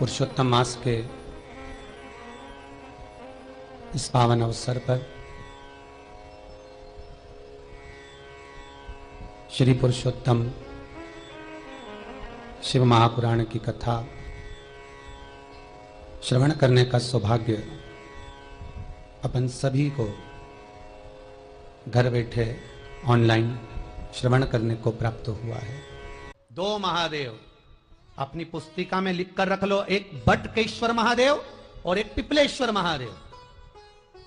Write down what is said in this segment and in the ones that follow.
पुरुषोत्तम मास के इस पावन अवसर पर श्री पुरुषोत्तम शिव महापुराण की कथा श्रवण करने का सौभाग्य अपन सभी को घर बैठे ऑनलाइन श्रवण करने को प्राप्त हुआ है। दो महादेव अपनी पुस्तिका में लिख कर रख लो, एक बटकेश्वर महादेव और एक पिपलेश्वर महादेव।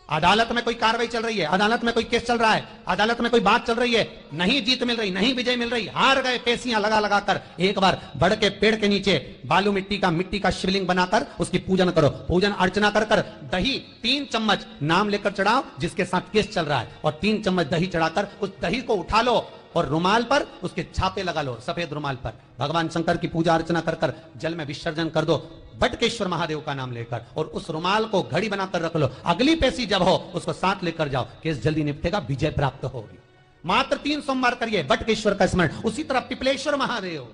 अदालत में कोई कार्रवाई चल रही है, अदालत में कोई केस चल रहा है, अदालत में कोई बात चल रही है, नहीं जीत मिल रही, नहीं विजय मिल रही, हार गए, पेशियां लगा लगा कर एक बार बड़ के पेड़ के नीचे बालू मिट्टी का शिवलिंग बनाकर उसकी पूजन करो। पूजन अर्चना कर कर दही 3 चम्मच नाम लेकर चढ़ाओ जिसके साथ केस चल रहा है, और 3 चम्मच दही चढ़ाकर उस दही को उठा लो और रुमाल पर उसके छापे लगा लो, सफेद रुमाल पर भगवान शंकर की पूजा अर्चना कर कर जल में विसर्जन कर दो बटकेश्वर महादेव का नाम लेकर, और उस रुमाल को घड़ी बनाकर रख लो। अगली पेशी जब हो उसको साथ लेकर जाओ, केस जल्दी निपटेगा, विजय प्राप्त होगी। मात्र 3 सोमवार करिए बटकेश्वर का स्मरण। उसी तरह पिपलेश्वर महादेव,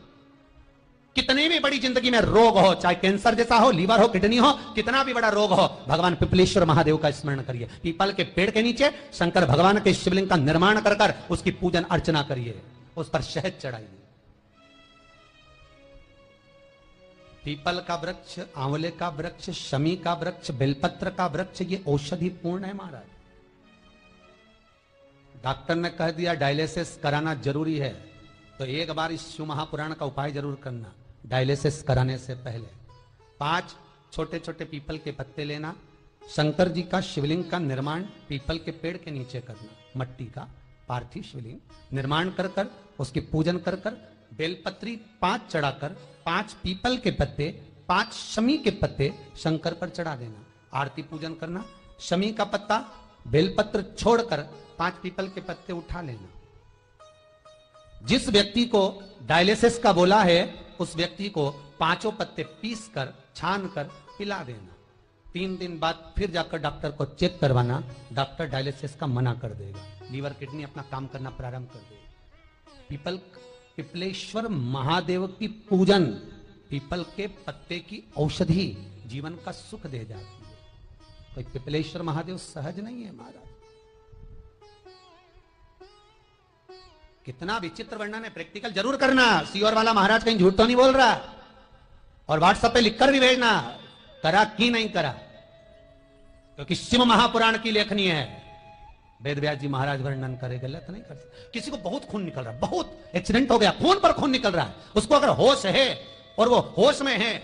कितने भी बड़ी जिंदगी में रोग हो, चाहे कैंसर जैसा हो, लीवर हो, किडनी हो, कितना भी बड़ा रोग हो, भगवान पिपलेश्वर महादेव का स्मरण करिए। पीपल के पेड़ के नीचे शंकर भगवान के शिवलिंग का निर्माण कर कर उसकी पूजन अर्चना करिए, उस पर शहद चढ़ाइए। पीपल का वृक्ष, आंवले का वृक्ष, शमी का वृक्ष, बेलपत्र का वृक्ष, ये औषधि पूर्ण है महाराज। डॉक्टर ने कह दिया डायलिसिस कराना जरूरी है, तो एक बार इस शिव महापुराण का उपाय जरूर करना। डायलिसिस कराने से पहले 5 छोटे छोटे पीपल के पत्ते लेना, शंकर जी का शिवलिंग का निर्माण पीपल के पेड़ के नीचे करना, मट्टी का पार्थिव शिवलिंग निर्माण कर कर उसकी पूजन कर कर बेलपत्री 5 चढ़ाकर 5 पीपल के पत्ते, 5 शमी के पत्ते शंकर पर चढ़ा देना। आरती पूजन करना, शमी का पत्ता बेलपत्र छोड़कर 5 पीपल के पत्ते उठा लेना। जिस व्यक्ति को डायलिसिस का बोला है उस व्यक्ति को 5 पत्ते पीस कर छान कर पिला देना। 3 दिन बाद फिर जाकर डॉक्टर को चेक करवाना, डॉक्टर डायलिसिस का मना कर देगा, लीवर किडनी अपना काम करना प्रारंभ कर देगा। पिपलेश्वर महादेव की पूजन, पीपल के पत्ते की औषधि जीवन का सुख दे जाती है। तो पिपलेश्वर महादेव सहज नहीं है महाराज। कितना विचित्र वर्णन है, प्रैक्टिकल जरूर करना। सीओर वाला महाराज कहीं झूठ तो नहीं बोल रहा, और व्हाट्सएप पे लिखकर भी भेजना करा कि नहीं करा, क्योंकि शिव महापुराण की लेखनी है। वेद व्यास जी महाराज वर्णन करे, गलत नहीं कर सकते। किसी को बहुत खून निकल रहा है, बहुत एक्सीडेंट हो गया, खून पर खून निकल रहा है, उसको अगर होश है और वो होश में है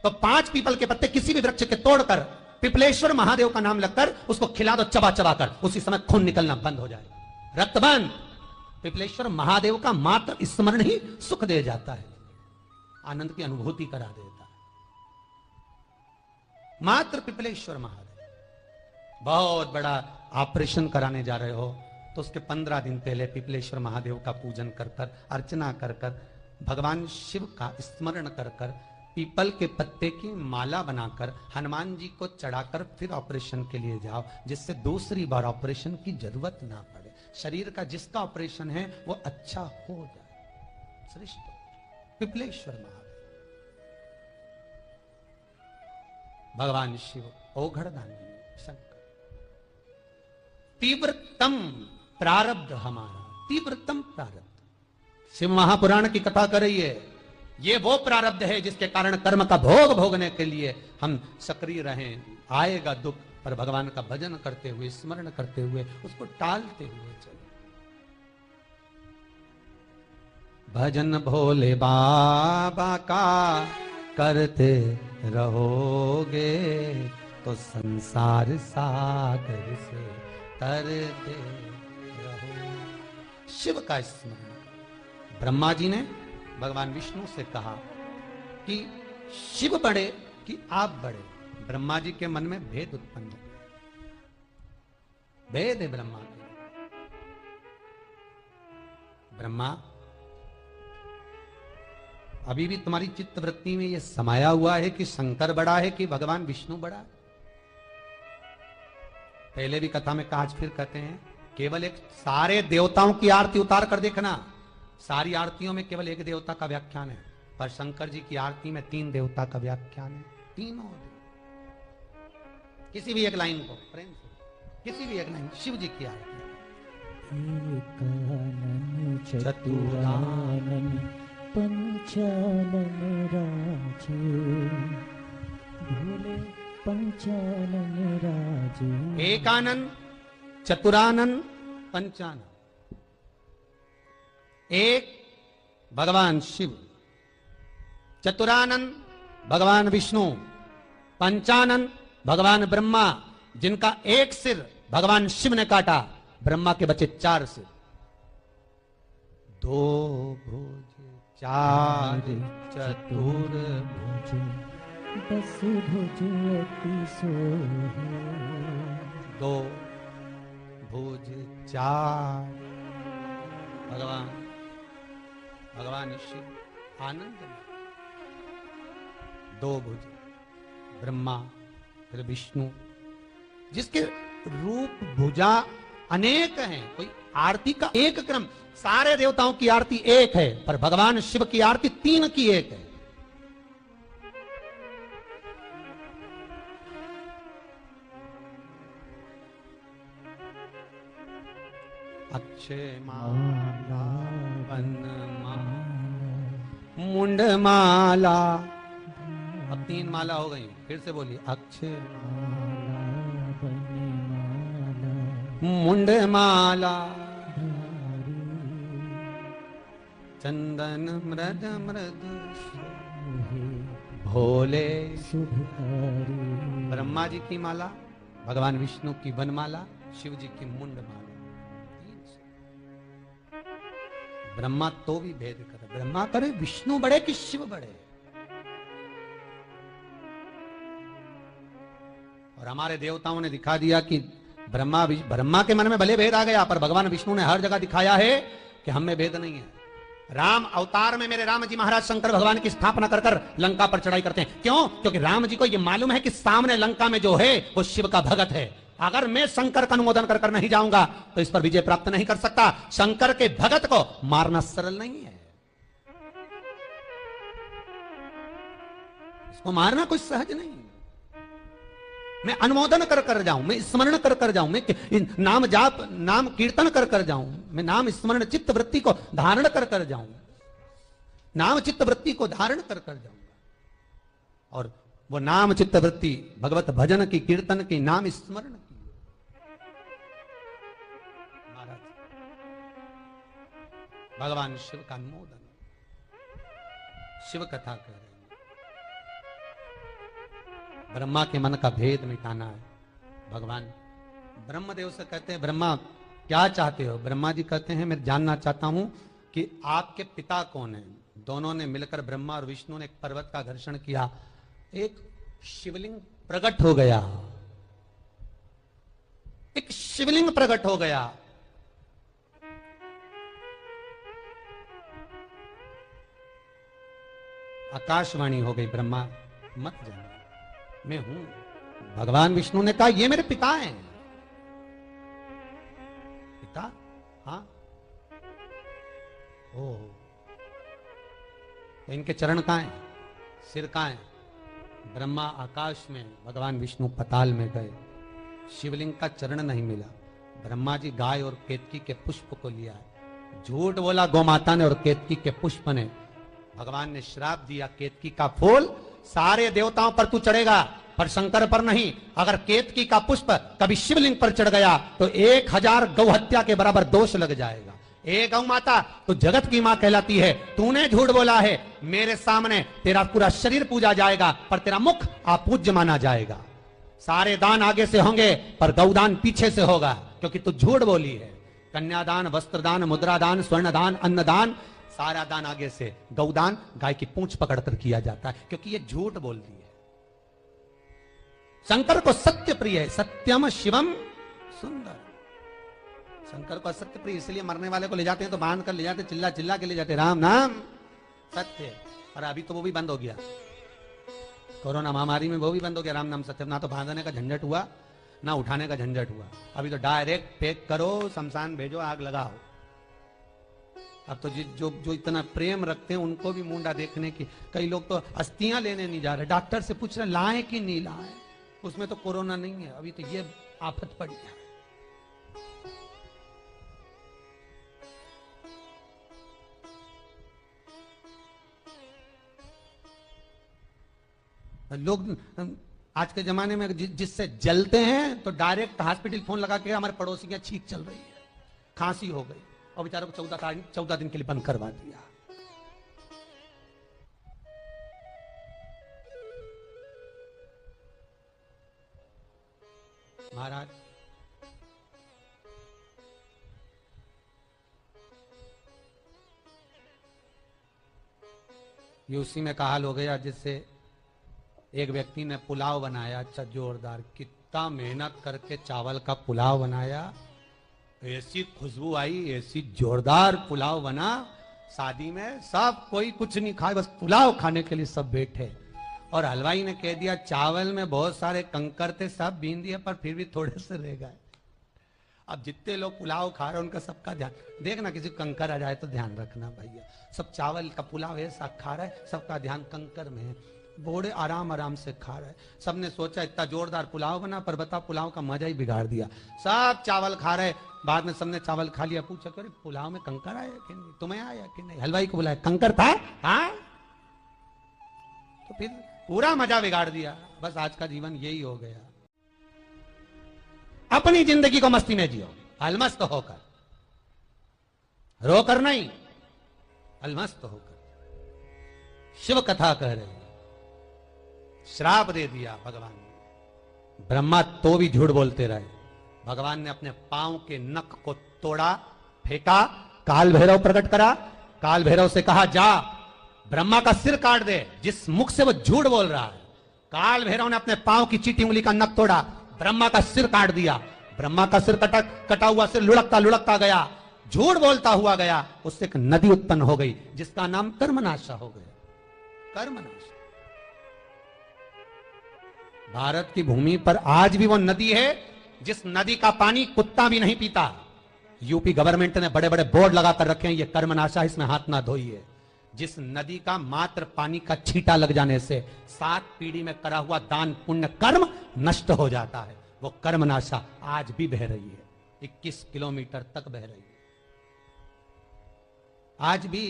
तो 5 पीपल के पत्ते किसी भी वृक्ष के तोड़कर पिपलेश्वर महादेव का नाम लगकर उसको खिला दो, चबा चबा कर, उसी समय खून निकलना बंद हो जाए, रक्त बंद। पिपलेश्वर महादेव का मात्र स्मरण ही सुख दे जाता है, आनंद की अनुभूति करा देता है। मात्र पिपलेश्वर महादेव। बहुत बड़ा ऑपरेशन कराने जा रहे हो तो उसके 15 दिन पहले पिपलेश्वर महादेव का पूजन कर कर, अर्चना कर कर, भगवान शिव का स्मरण कर कर, पीपल के पत्ते की माला बनाकर हनुमान जी को चढ़ाकर फिर ऑपरेशन के लिए जाओ, जिससे दूसरी बार ऑपरेशन की जरूरत ना पड़े। शरीर का जिसका ऑपरेशन है वो अच्छा हो जाए। श्रेष्ठ पिपलेश्वर महादेव, भगवान शिव ओघड़दानी शंकर। तीव्रतम प्रारब्ध हमारा, तीव्रतम प्रारब्ध। शिव महापुराण की कथा कर रही है, ये वो प्रारब्ध है जिसके कारण कर्म का भोग भोगने के लिए हम सक्रिय रहें। आएगा दुख पर भगवान का भजन करते हुए, स्मरण करते हुए, उसको टालते हुए चलो। भजन भोले बाबा का करते रहोगे तो संसार सागर से तरते रहो। शिव का स्मरण। ब्रह्मा जी ने भगवान विष्णु से कहा कि शिव बड़े कि आप बड़े। ब्रह्मा जी के मन में भेद उत्पन्न हो गया। भेद है ब्रह्मा के। ब्रह्मा, अभी भी तुम्हारी चित्त वृत्ति में यह समाया हुआ है कि शंकर बड़ा है कि भगवान विष्णु बड़ा है। पहले भी कथा में कहा, आज फिर कहते हैं, केवल एक सारे देवताओं की आरती उतार कर देखना, सारी आरतियों में केवल एक देवता का व्याख्यान है, पर शंकर जी की आरती में 3 देवता का व्याख्यान है। तीनों देव। किसी भी एक लाइन को प्रेम से, किसी भी एक लाइन शिव जी की आरती। एकानन चतुरानन पंचानन राजे, भोले पंचानन राजे। एकानन चतुरानन पंचानन, एक भगवान शिव, चतुरानन भगवान विष्णु, पंचानन भगवान ब्रह्मा, जिनका एक सिर भगवान शिव ने काटा, ब्रह्मा के बचे 4 सिर। 2 भुज 4 चतुर्भुज, 10 भुज अति सोहे। 2 भुज 4 भगवान शिव आनंद में। 2 भुज ब्रह्मा, फिर विष्णु, जिसके रूप भुजा अनेक हैं। कोई आरती का एक क्रम, सारे देवताओं की आरती एक है, पर भगवान शिव की आरती 3 की एक है। अक्षय माला, वनमाला, मुंड माला। अब 3 माला हो गई, फिर से बोलिए। अक्षय मुंड माला, चंदन मृद मृद भोले शुभकारी। ब्रह्मा जी की माला, भगवान विष्णु की वनमाला, शिव जी की मुंड माला। ब्रह्मा तो भी भेद करे, ब्रह्मा करे विष्णु बड़े कि शिव बड़े। और हमारे देवताओं ने दिखा दिया कि ब्रह्मा के मन में भले भेद आ गया, पर भगवान विष्णु ने हर जगह दिखाया है कि हम में भेद नहीं है। राम अवतार में मेरे राम जी महाराज शंकर भगवान की स्थापना कर कर लंका पर चढ़ाई करते हैं। क्यों? क्योंकि राम जी को यह मालूम है कि सामने लंका में जो है वो शिव का भगत है। अगर मैं शंकर का अनुमोदन कर नहीं जाऊंगा तो इस पर विजय प्राप्त नहीं कर सकता। शंकर के भगत को मारना सरल नहीं है, इसको मारना कुछ सहज नहीं। मैं अनुमोदन कर जाऊं, मैं स्मरण कर जाऊं, मैं नाम जाप नाम कीर्तन कर जाऊं, मैं नाम स्मरण चित्त वृत्ति को धारण कर जाऊं, नाम चित्त वृत्ति को धारण कर जाऊंगा। और वो नाम चित्त वृत्ति भगवत भजन की, कीर्तन की, नाम स्मरण की। महाराज भगवान शिव का अनुमोदन, शिव कथा कर रहे हैं। ब्रह्मा के मन का भेद मिटाना है। भगवान ब्रह्मदेव से कहते हैं, ब्रह्मा क्या चाहते हो? ब्रह्मा जी कहते हैं, मैं जानना चाहता हूं कि आपके पिता कौन है। दोनों ने मिलकर, ब्रह्मा और विष्णु ने एक पर्वत का घर्षण किया, एक शिवलिंग प्रकट हो गया, एक शिवलिंग प्रकट हो गया। आकाशवाणी हो गई, ब्रह्मा मत जाना, मैं हूं। भगवान विष्णु ने कहा, ये मेरे पिता हैं। पिता? हाँ। ओह, तो इनके चरण कहां हैं, सिर कहां है? ब्रह्मा आकाश में, भगवान विष्णु पताल में गए। शिवलिंग का चरण नहीं मिला। ब्रह्मा जी गाय और केतकी के पुष्प को लिया है। झूठ बोला गोमाता ने और केतकी के पुष्प ने। भगवान ने श्राप दिया, केतकी का फूल सारे देवताओं पर तू चढ़ेगा, पर शंकर पर नहीं। अगर केतकी का पुष्प कभी शिवलिंग पर चढ़ गया तो 1000 गौ हत्या के बराबर दोष लग जाएगा। ए गौ माता, तू जगत की मां कहलाती है, तूने झूठ बोला है। मेरे सामने तेरा पूरा शरीर पूजा जाएगा, पर तेरा मुख अपूज्य माना जाएगा। सारे दान आगे से होंगे, पर गौदान पीछे से होगा, क्योंकि तू झूठ बोली है। कन्यादान, वस्त्रदान, मुद्रादान, स्वर्णदान, अन्नदान, सारा दान आगे से। गौदान गाय की पूंछ पकड़कर किया जाता है, क्योंकि ये झूठ बोलती है। शंकर को सत्य प्रिय है, सत्यम शिवम सुंदर। शंकर को असत्य प्रिय, इसलिए मरने वाले को ले जाते हैं तो बांध कर ले जाते, चिल्ला चिल्ला के ले जाते, राम नाम सत्य। और अभी तो वो भी बंद हो गया, कोरोना महामारी में वो भी बंद हो गया, राम नाम सत्य। ना तो बांधने का झंझट हुआ, ना उठाने का झंझट हुआ। अभी तो डायरेक्ट पैक करो, शमशान भेजो, आग लगाओ। अब तो जो जो इतना प्रेम रखते हैं उनको भी मुंडा देखने की, कई लोग तो अस्थियां लेने नहीं जा रहे, डॉक्टर से पूछ रहे लाए कि नहीं लाए, उसमें तो कोरोना नहीं है, अभी तो ये आफत पड़ी है। लोग आज के जमाने में जिससे जलते हैं तो डायरेक्ट हॉस्पिटल फोन लगा के हमारे पड़ोसी की छींक चल रही है, खांसी हो गई, और बेचारों को 14 दिन के लिए बंद करवा दिया। महाराज ये उसी में का हाल हो गया जिससे एक व्यक्ति ने पुलाव बनाया, अच्छा जोरदार, कितना मेहनत करके चावल का पुलाव बनाया, ऐसी खुशबू आई, ऐसी जोरदार पुलाव बना, शादी में सब कोई कुछ नहीं खाए, बस पुलाव खाने के लिए सब बैठे, और हलवाई ने कह दिया चावल में बहुत सारे कंकर थे, सब बीन दिए, पर फिर भी थोड़े से रह गए। अब जितने लोग पुलाव खा रहे हैं उनका सबका ध्यान, देखना किसी को कंकर आ जाए तो ध्यान रखना भैया, सब चावल का पुलाव ऐसा खा रहा है, सबका ध्यान कंकर में है, बड़े आराम आराम से खा रहे, सबने सोचा इतना जोरदार पुलाव बना, पर बता पुलाव का मजा ही बिगाड़ दिया, सब चावल खा रहे, बाद में सबने चावल खा लिया, पूछा कि पुलाव में कंकर आया कि नहीं, तुम्हें आया कि नहीं, हलवाई को बुलाया, कंकर था, हाँ, तो फिर पूरा मजा बिगाड़ दिया। बस आज का जीवन यही हो गया। अपनी जिंदगी को मस्ती में जियो, अलमस्त होकर, रोकर नहीं, अलमस्त होकर। शिव कथा कह रहे, श्राप दे दिया भगवान ने, ब्रह्मा तो भी झूठ बोलते रहे, भगवान ने अपने पांव के नख को तोड़ा, फेंका, काल भैरव प्रकट करा, काल भैरव से कहा जा ब्रह्मा का सिर काट दे, जिस मुख से वो झूठ बोल रहा है। काल भैरव ने अपने पांव की चीटी उंगली का नख तोड़ा, ब्रह्मा का सिर काट दिया, ब्रह्मा का सिर कटा हुआ सिर लुढ़कता लुढ़कता गया, झूठ बोलता हुआ गया, उससे एक नदी उत्पन्न हो गई जिसका नाम कर्मनाशा हो गया, कर्मनाशा। भारत की भूमि पर आज भी वो नदी है जिस नदी का पानी कुत्ता भी नहीं पीता। यूपी गवर्नमेंट ने बड़े बड़े बोर्ड लगाकर रखे हैं, ये कर्मनाशा, इसमें हाथ ना धोइए। जिस नदी का मात्र पानी का छींटा लग जाने से 7 पीढ़ी में करा हुआ दान पुण्य कर्म नष्ट हो जाता है, वो कर्मनाशा आज भी बह रही है, 21 किलोमीटर तक बह रही है आज भी।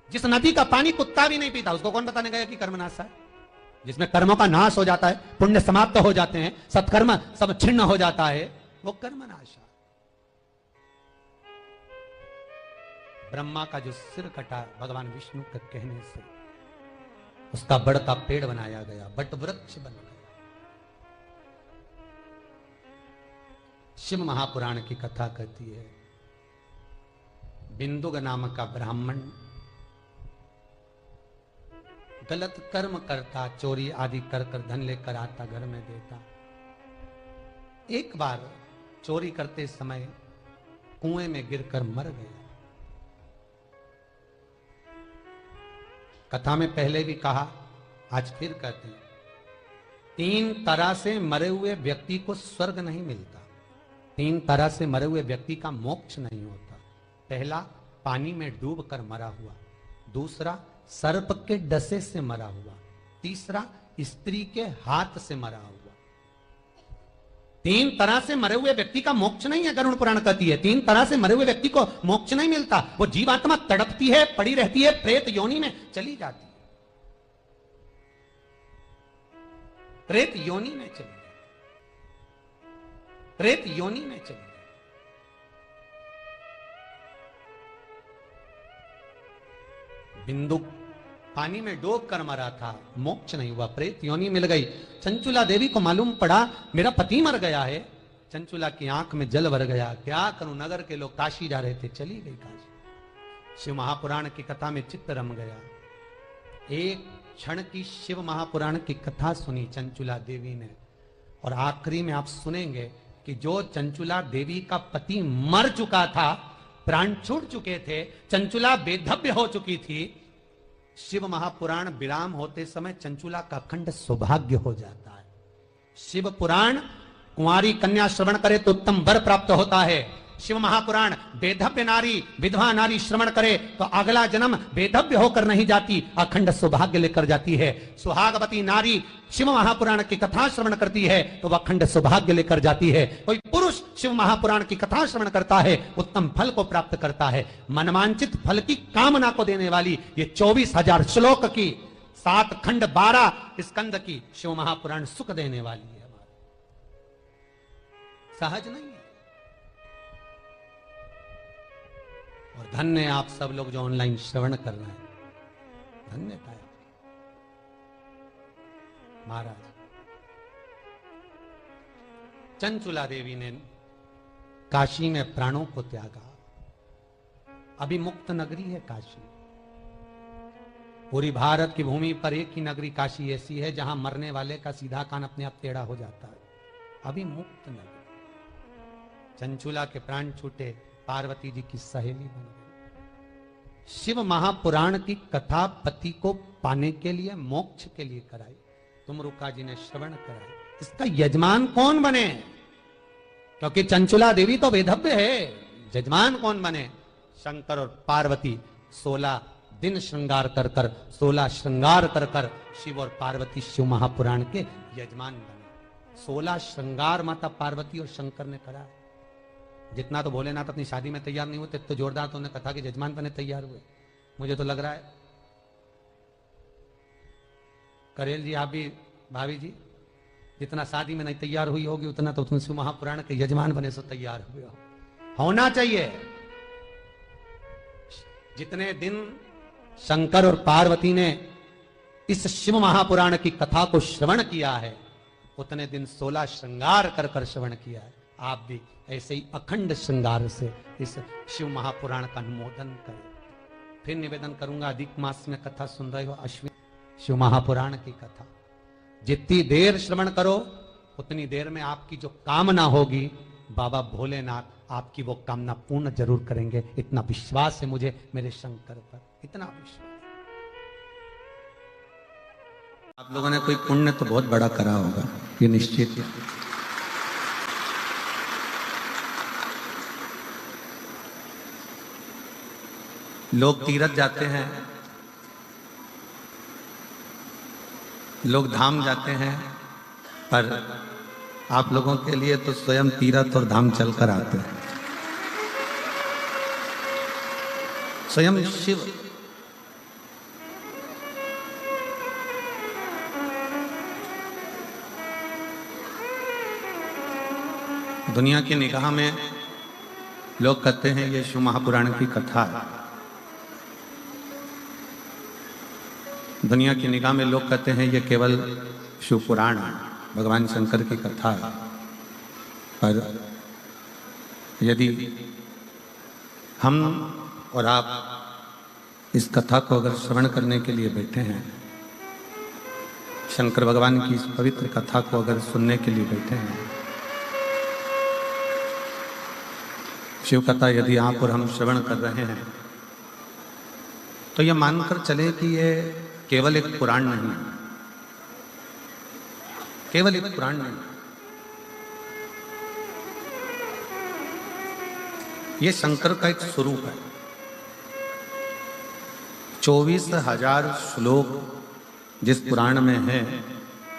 जिस नदी का पानी कुत्ता भी नहीं पीता, उसको कौन बताने गया कि कर्मनाशा है? जिसमें कर्मों का नाश हो जाता है, पुण्य समाप्त हो जाते हैं, सत्कर्म सब छिन्न हो जाता है, वो कर्मनाशा। ब्रह्मा का जो सिर कटा भगवान विष्णु के कहने से, उसका बड़ का पेड़ बनाया गया, बट वृक्ष बन गया। शिव महापुराण की कथा कहती है, बिंदुक नाम का ब्राह्मण गलत कर्म करता, चोरी आदि कर कर धन लेकर आता, घर में देता। एक बार चोरी करते समय कुएं में गिरकर मर गया। कथा में पहले भी कहा, आज फिर कहते हैं, 3 तरह से मरे हुए व्यक्ति को स्वर्ग नहीं मिलता, 3 तरह से मरे हुए व्यक्ति का मोक्ष नहीं होता। पहला, पानी में डूब कर मरा हुआ, दूसरा सर्प के डसे से मरा हुआ, तीसरा स्त्री के हाथ से मरा हुआ। 3 तरह से मरे हुए व्यक्ति का मोक्ष नहीं है, गरुड़ पुराण कहती है। 3 तरह से मरे हुए व्यक्ति को मोक्ष नहीं मिलता, वो जीवात्मा तड़पती है, पड़ी रहती है, प्रेत योनि में चली जाती है, प्रेत योनि में चली जाती, प्रेत योनि में चली जाती। बिंदु पानी में डूब कर मरा था, मोक्ष नहीं हुआ, प्रेत योनि मिल गई। चंचुला देवी को मालूम पड़ा मेरा पति मर गया है, चंचुला की आंख में जल भर गया, क्या करूं, नगर के लोग काशी जा रहे थे, चली गई काशी। शिव महापुराण की कथा में चित्त रम गया। एक क्षण की शिव महापुराण की कथा सुनी चंचुला देवी ने, और आखिरी में आप सुनेंगे कि जो चंचुला देवी का पति मर चुका था, प्राण छूट चुके थे, चंचुला बेधव्य हो चुकी थी, शिव महापुराण विराम होते समय चंचुला का अखंड सौभाग्य हो जाता है। शिव पुराण कुंवारी कन्या श्रवण करे तो उत्तम वर प्राप्त होता है, शिव महापुराण, बेधव्य नारी विधवा नारी श्रवण करे तो अगला जन्म बेधव्य होकर नहीं जाती, अखंड सौभाग्य लेकर जाती है। सुहागवती नारी शिव महापुराण की कथा श्रवण करती है तो वह अखंड सौभाग्य लेकर जाती है। कोई पुरुष शिव महापुराण की कथा श्रवण करता है, उत्तम फल को प्राप्त करता है। मनवांचित फल की कामना को देने वाली ये 24,000 श्लोक की 7 खंड 12 स्कंद की शिव महापुराण सुख देने वाली है। सहज नहीं है। और धन्य आप सब लोग जो ऑनलाइन श्रवण कर रहे हैं, धन्यता है महाराज। चंचुला देवी ने काशी में प्राणों को त्यागा। अभी मुक्त नगरी है काशी। पूरी भारत की भूमि पर एक ही नगरी काशी ऐसी है जहां मरने वाले का सीधा कान अपने आप टेढ़ा हो जाता है। अभी मुक्त नगरी। चंचुला के प्राण छूटे, पार्वती जी की सहेली बन गई। शिव महापुराण की कथा पति को पाने के लिए, मोक्ष के लिए कराई। तुमरुका जी ने श्रवण कराई। इसका यजमान कौन बने? क्योंकि चंचुला देवी तो वेधव्य है, यजमान कौन बने? शंकर और पार्वती 16 दिन श्रृंगार कर कर 16 श्रृंगार कर कर शिव और पार्वती शिव महापुराण के यजमान बने। 16 श्रृंगार माता पार्वती और शंकर ने करा। जितना तो भोलेनाथ अपनी शादी में तैयार नहीं होते, तो जोरदार तो उन्हें कथा के यजमान बने तैयार हुए। मुझे तो लग रहा है करेल जी, आप भी भाभी जी, जितना शादी में नहीं तैयार हुई होगी उतना तो तुम शिव महापुराण के यजमान बने सो तैयार हुए हो। होना चाहिए। जितने दिन शंकर और पार्वती ने इस शिव महापुराण की कथा को श्रवण किया है, उतने दिन 16 श्रृंगार कर कर श्रवण किया है। आप भी ऐसे ही अखंड श्रृंगार से इस शिव महापुराण का अनुमोदन करें। फिर निवेदन करूंगा, अधिक मास में कथा सुन रहे हो, अश्विन शिव महापुराण की कथा जितनी देर श्रवण करो उतनी देर में आपकी जो कामना होगी बाबा भोलेनाथ आपकी वो कामना पूर्ण जरूर करेंगे। इतना विश्वास है मुझे मेरे शंकर पर, इतना विश्वास। आप लोगों ने कोई पुण्य तो बहुत बड़ा करा होगा, ये निश्चित है। लोग तीर्थ जाते हैं, लोग धाम जाते हैं, पर आप लोगों के लिए तो स्वयं तीर्थ और धाम चलकर आते हैं। स्वयं शिव दुनिया की निगाह में लोग कहते हैं ये शिव महापुराण की कथा है। दुनिया की निगाह में लोग कहते हैं ये केवल शिव पुराण है, भगवान शंकर की कथा है। पर यदि हम और आप इस कथा को अगर श्रवण करने के लिए बैठे हैं, शंकर भगवान की इस पवित्र कथा को अगर सुनने के लिए बैठे हैं, शिव कथा यदि आप और हम श्रवण कर रहे हैं, तो यह मानकर चले कि ये केवल एक पुराण नहीं है, केवल एक पुराण नहीं, ये शंकर का एक स्वरूप है। 24,000 श्लोक जिस पुराण में है,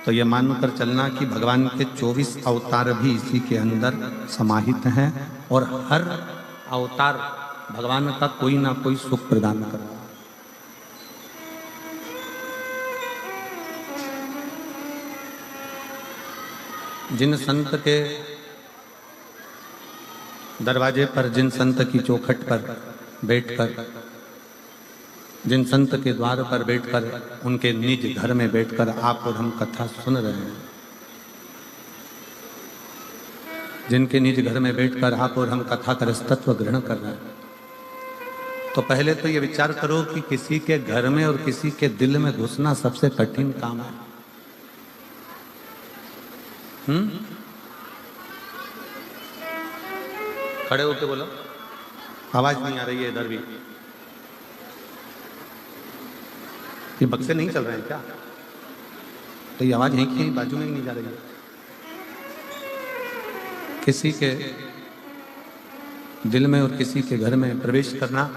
तो ये मानकर चलना कि भगवान के 24 अवतार भी इसी के अंदर समाहित हैं और हर अवतार भगवान का कोई ना कोई सुख प्रदान कर रहा है। जिन संत के दरवाजे पर, जिन संत की चौखट पर बैठकर, जिन संत के द्वार पर बैठकर, उनके निज घर में बैठकर आप और हम कथा सुन रहे हैं, जिनके निज घर में बैठकर आप और हम कथा का रसतत्व ग्रहण कर रहे हैं, तो पहले तो ये विचार करो कि किसी के घर में और किसी के दिल में घुसना सबसे कठिन काम है। खड़े होके बोलो, आवाज नहीं आ रही है इधर भी। ये बक्से नहीं चल रहे हैं क्या? तो ये आवाज यहीं की बाजू में ही नहीं जा रही है। किसी के दिल में और किसी के घर में प्रवेश करना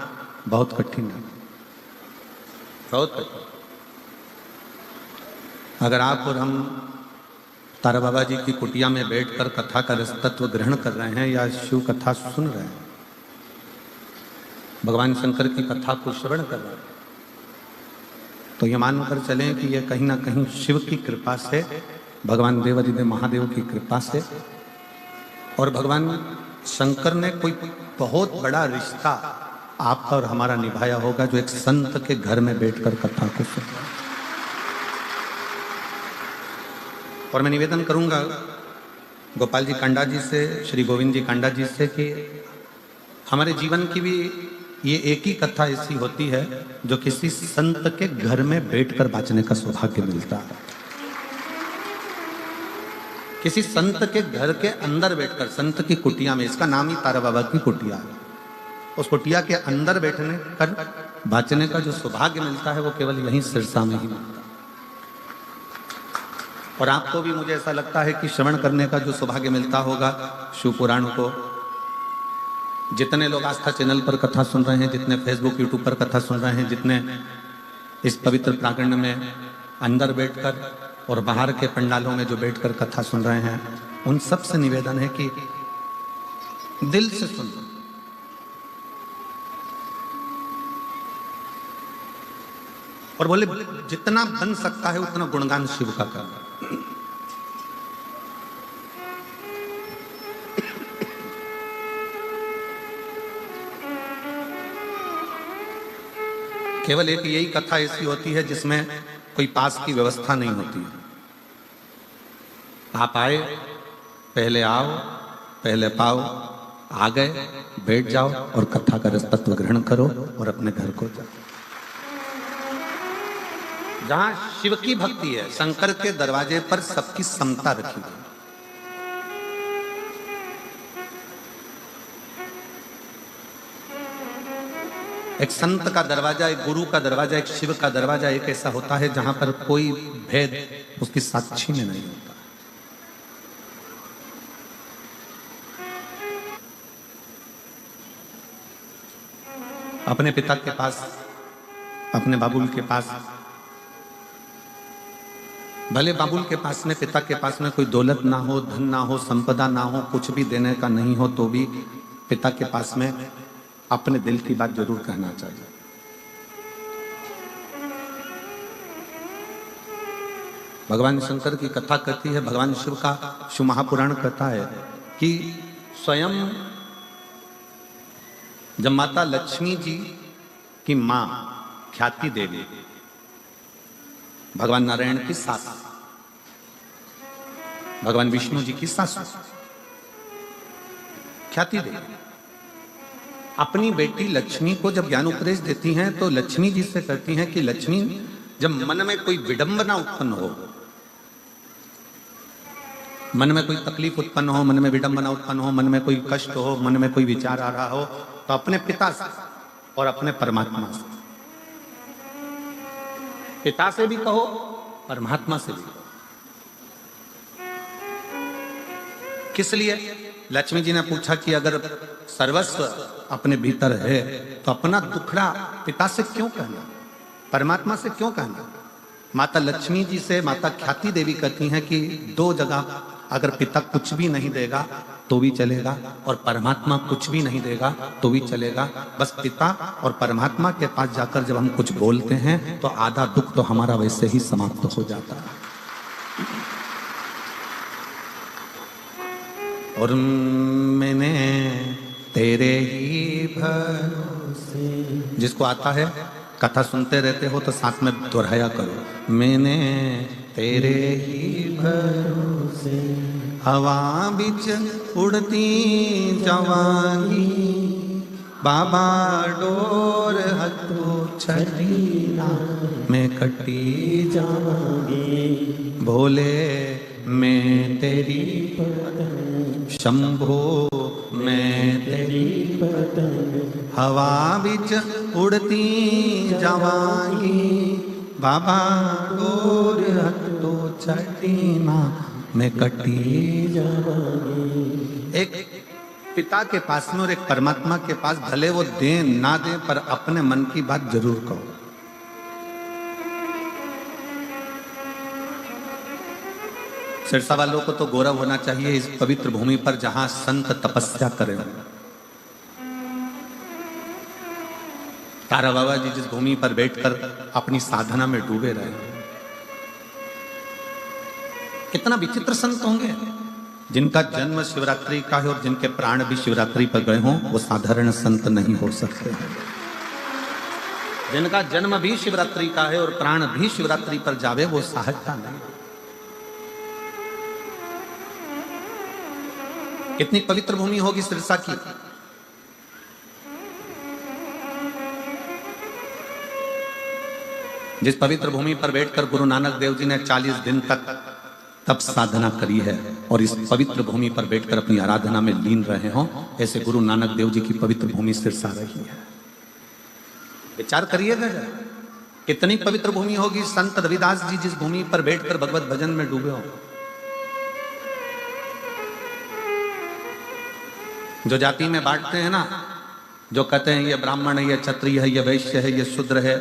बहुत कठिन है, बहुत कठिन। अगर आप और हम तारा बाबा जी की कुटिया में बैठकर कथा का रसतत्व ग्रहण कर रहे हैं या शिव कथा सुन रहे हैं, भगवान शंकर की कथा को श्रवण कर रहे हैं, तो ये मानकर चलें कि ये कहीं ना कहीं शिव की कृपा से, भगवान देवाधिदेव महादेव की कृपा से, और भगवान शंकर ने कोई बहुत बड़ा रिश्ता आपका और हमारा निभाया होगा, जो एक संत के घर में बैठकर कथा को सुना। और मैं निवेदन करूंगा गोपाल जी कांडा जी से, श्री गोविंद जी कांडा जी से, कि हमारे जीवन की भी ये एक ही कथा ऐसी होती है जो किसी संत के घर में बैठकर बाँचने का सौभाग्य मिलता है। किसी संत के घर के अंदर बैठकर, संत की कुटिया में, इसका नाम ही तारा बाबा की कुटिया है, उस कुटिया के अंदर बैठने कर बाँचने का जो सौभाग्य मिलता है वो केवल यहीं सिरसा में ही मिलता है। और आपको भी, मुझे ऐसा लगता है कि श्रवण करने का जो सौभाग्य मिलता होगा शिव पुराण को, जितने लोग आस्था चैनल पर कथा सुन रहे हैं, जितने फेसबुक यूट्यूब पर कथा सुन रहे हैं, जितने इस पवित्र प्रांगण में अंदर बैठकर और बाहर के पंडालों में जो बैठकर कथा सुन रहे हैं, उन सब से निवेदन है कि दिल से सुन, और बोले जितना बन सकता है उतना गुणगान शिव का करना। केवल एक यही कथा ऐसी होती है जिसमें कोई पास की व्यवस्था नहीं होती है। आप आए, पहले आओ, पहले पाओ, आ गए, बैठ जाओ और कथा का रस तत्व ग्रहण करो और अपने घर को जाओ। जहां शिव की भक्ति है, शंकर के दरवाजे पर सबकी समता रखी गई। एक संत का दरवाजा, एक गुरु का दरवाजा, एक शिव का दरवाजा एक ऐसा होता है जहां पर कोई भेद उसकी साक्षी में नहीं होता। अपने पिता के पास, अपने बाबुल के पास, भले बाबुल के पास में, पिता के पास में कोई दौलत ना हो, धन ना हो, संपदा ना हो, कुछ भी देने का नहीं हो, तो भी पिता के पास में अपने दिल की बात जरूर कहना चाहिए। भगवान शंकर की कथा कहती है, भगवान शिव का शिव महापुराण कहता है कि स्वयं जब माता लक्ष्मी जी की मां ख्याति देवी, भगवान नारायण की सास, भगवान विष्णु जी की सासू ख्याति देवी, अपनी बेटी लक्ष्मी को जब ज्ञान उपदेश देती हैं तो लक्ष्मी जी से कहती हैं कि लक्ष्मी, जब मन में कोई विडंबना उत्पन्न हो, मन में कोई तकलीफ उत्पन्न हो, मन में विडंबना उत्पन्न हो, मन में कोई कष्ट हो, मन में कोई विचार आ रहा हो, तो अपने पिता से और अपने परमात्मा से, पिता से भी कहो, परमात्मा से भी कहो। किस लिए? लक्ष्मी जी ने पूछा कि अगर सर्वस्व अपने भीतर है तो अपना दुखड़ा पिता से क्यों कहना, परमात्मा से क्यों कहना? माता लक्ष्मी जी से माता ख्याति देवी कहती हैं कि दो जगह अगर पिता कुछ भी नहीं देगा तो भी चलेगा और परमात्मा कुछ भी नहीं देगा तो भी चलेगा, बस पिता और परमात्मा के पास जाकर जब हम कुछ बोलते हैं तो आधा दुख तो हमारा वैसे ही समाप्त हो जाता है। और मैंने तेरे ही भरोसे, जिसको आता है कथा सुनते रहते हो तो साथ में दोहराया करो, मैंने तेरे ही भरोसे हवा बिच उड़ती जवानी, बाबा डोर हथो छठी ना मैं कटी जावांगी, भोले मैं तेरी पतंग, शंभो मैं तेरी पतंग, हवा बिच उड़ती जवानी, बाबा डोर हथो छठी ना मैं कटी जावांगी। एक पिता के पास में और एक परमात्मा के पास भले वो दें ना दें, पर अपने मन की बात जरूर कहो। सिरसा वालों को तो गौरव होना चाहिए इस पवित्र भूमि पर जहां संत तपस्या करें। तारा बाबा जी जिस भूमि पर बैठकर अपनी साधना में डूबे रहे, कितना विचित्र संत होंगे जिनका जन्म शिवरात्रि का है और जिनके प्राण भी शिवरात्रि पर गए हों, वो साधारण संत नहीं हो सकते। जिनका जन्म भी शिवरात्रि का है और प्राण भी शिवरात्रि पर जावे, वो सहजता नहीं। कितनी पवित्र भूमि होगी सिरसा की। जिस पवित्र भूमि पर बैठकर गुरु नानक देव जी ने 40 दिन तक तप साधना करी है और इस पवित्र भूमि पर बैठकर अपनी आराधना में लीन रहे हों, ऐसे गुरु नानक देव जी की पवित्र भूमि सिरसा रही है। विचार करिएगा कितनी पवित्र भूमि होगी। संत रविदास जी जिस भूमि पर बैठकर भगवत भजन में डूबे हो, जो जाति में बांटते हैं ना, जो कहते हैं ये ब्राह्मण है, ये क्षत्रिय है, ये वैश्य है, ये शूद्र है,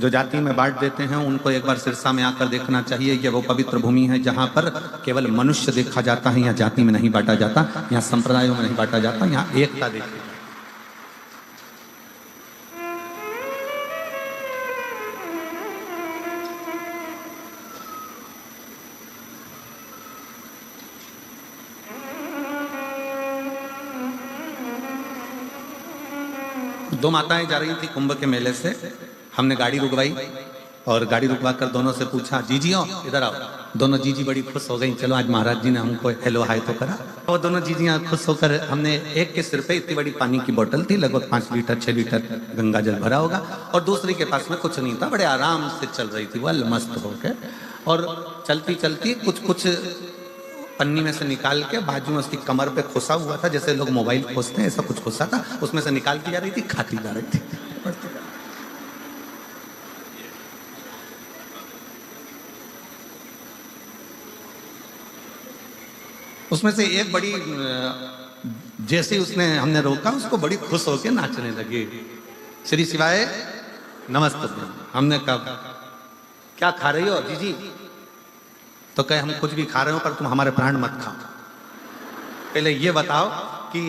जो जाति में बांट देते हैं, उनको एक बार सिरसा में आकर देखना चाहिए। ये वो पवित्र भूमि है जहां पर केवल मनुष्य देखा जाता है। यहाँ जाति में नहीं बांटा जाता, यहाँ संप्रदायों में नहीं बांटा जाता, यहाँ एकता देखी जाती। दो माताएं जा रही थी कुंभ के मेले से। हमने गाड़ी रुकवाई और गाड़ी रुकवा कर दोनों से पूछा, जीजियो इधर आओ। दोनों जीजी बड़ी खुश हो गई, चलो आज महाराज जी ने हमको हेलो हाय तो करा। और दोनों जीजियां खुश होकर, हमने एक के सिर पे इतनी बड़ी पानी की बोतल थी, लगभग 5 लीटर 6 लीटर गंगा जल भरा होगा, और दूसरी के पास में कुछ नहीं था। बड़े आराम से चल रही थी वह मस्त होकर, और चलती चलती कुछ पन्नी में से निकाल के बाजू में उसकी कमर पे खोसा हुआ था, जैसे लोग मोबाइल खोसते हैं, ऐसा कुछ खोसा था, उसमें से निकालती जा रही थी, खाती जा रही थी। उसमें से एक बड़ी, जैसे उसने हमने रोका, उसको बड़ी खुश होकर नाचने लगी। श्री शिवाय नमस्ते। हमने कहा क्या खा रही हो जीजी? तो कहे हम कुछ भी खा रहे हो, पर तुम हमारे प्राण मत खाओ। पहले ये बताओ कि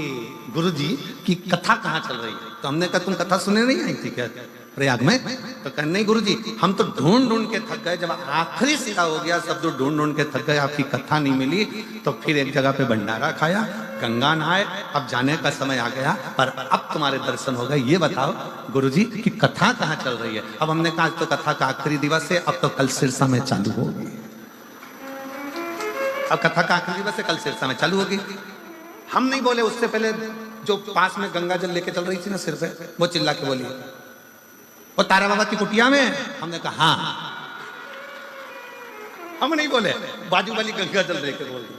गुरुजी की कथा कहाँ चल रही है? तो हमने कहा तुम कथा सुनने नहीं आई थी क्या प्रयाग में? तो कहा नहीं गुरुजी, हम तो ढूंढ ढूंढ के थक गए। जब आखिरी सिरा हो गया, सब तो ढूंढ ढूंढ के थक गए, आपकी कथा नहीं मिली, तो फिर एक जगह पे भंडारा खाया, गंगा नहाए, अब जाने का समय आ गया, पर अब तुम्हारे दर्शन हो गए। ये बताओ गुरुजी की कथा कहाँ चल रही है? अब हमने कहा आज तो कथा का आखिरी दिवस है, अब तो कल सिरसा में चालू होगी। अब कथा का आखिरी दिवस है, कल सिरसा में चालू होगी। हम नहीं बोले, उससे पहले जो पास में गंगा जल लेके चल रही थी ना सिर पे, वो चिल्ला के बोली, वो तारा बाबा की कुटिया में? हमने कहा हाँ। हम नहीं बोले, बाजू वाली गंगा जल लेके बोल दी।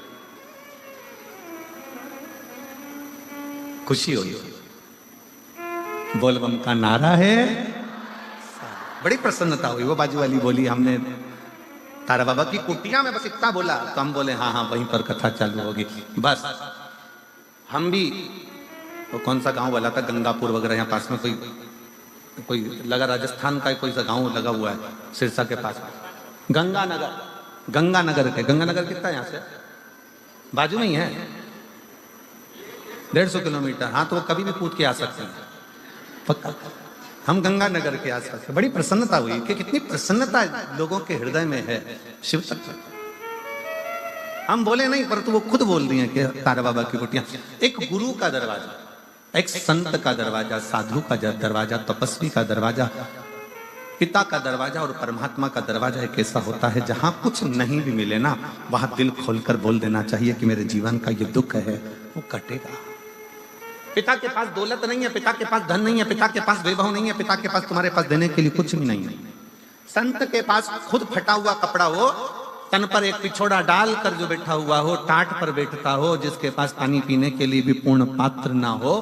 खुशी हुई, बोलबम का नारा है, बड़ी प्रसन्नता हुई। वो बाजू वाली बोली हमने तारा बाबा की कुटिया में बस इतना बोला, तो हम बोले हाँ हाँ वहीं पर कथा चालू होगी। बस हम भी, वो कौन सा गांव वाला था, गंगापुर वगैरह, यहाँ पास में कोई लगा, राजस्थान का कोई सा गांव लगा हुआ है सिरसा के पास, गंगानगर के। गंगानगर कितना यहाँ से? बाजू में ही है, 150 किलोमीटर। हाँ, तो वो कभी भी पूछ के आ सकते हैं, पक्का। हम गंगानगर के आसपास। बड़ी प्रसन्नता हुई कि कितनी प्रसन्नता लोगों के हृदय में है शिव तत्व। हम बोले नहीं, परंतु वो खुद बोल रही हैं कि तारा बाबा की कुटिया एक गुरु का दरवाजा, एक संत का दरवाजा, साधु का दरवाजा, तपस्वी का दरवाजा, पिता का दरवाजा और परमात्मा का दरवाजा एक ऐसा होता है जहां कुछ नहीं भी मिले ना, वहां दिल खोलकर बोल देना चाहिए कि मेरे जीवन का ये दुख है वो कटेगा। पिता के पास दौलत नहीं है, पिता के पास धन नहीं है, पिता के पास वैभव नहीं है, पिता के पास तुम्हारे पास देने के लिए कुछ भी नहीं है। संत के पास खुद फटा हुआ कपड़ा हो, तन पर एक पिछोड़ा डालकर जो बैठा हुआ हो, टाट पर बैठता हो, जिसके पास पानी पीने के लिए भी पूर्ण पात्र ना हो,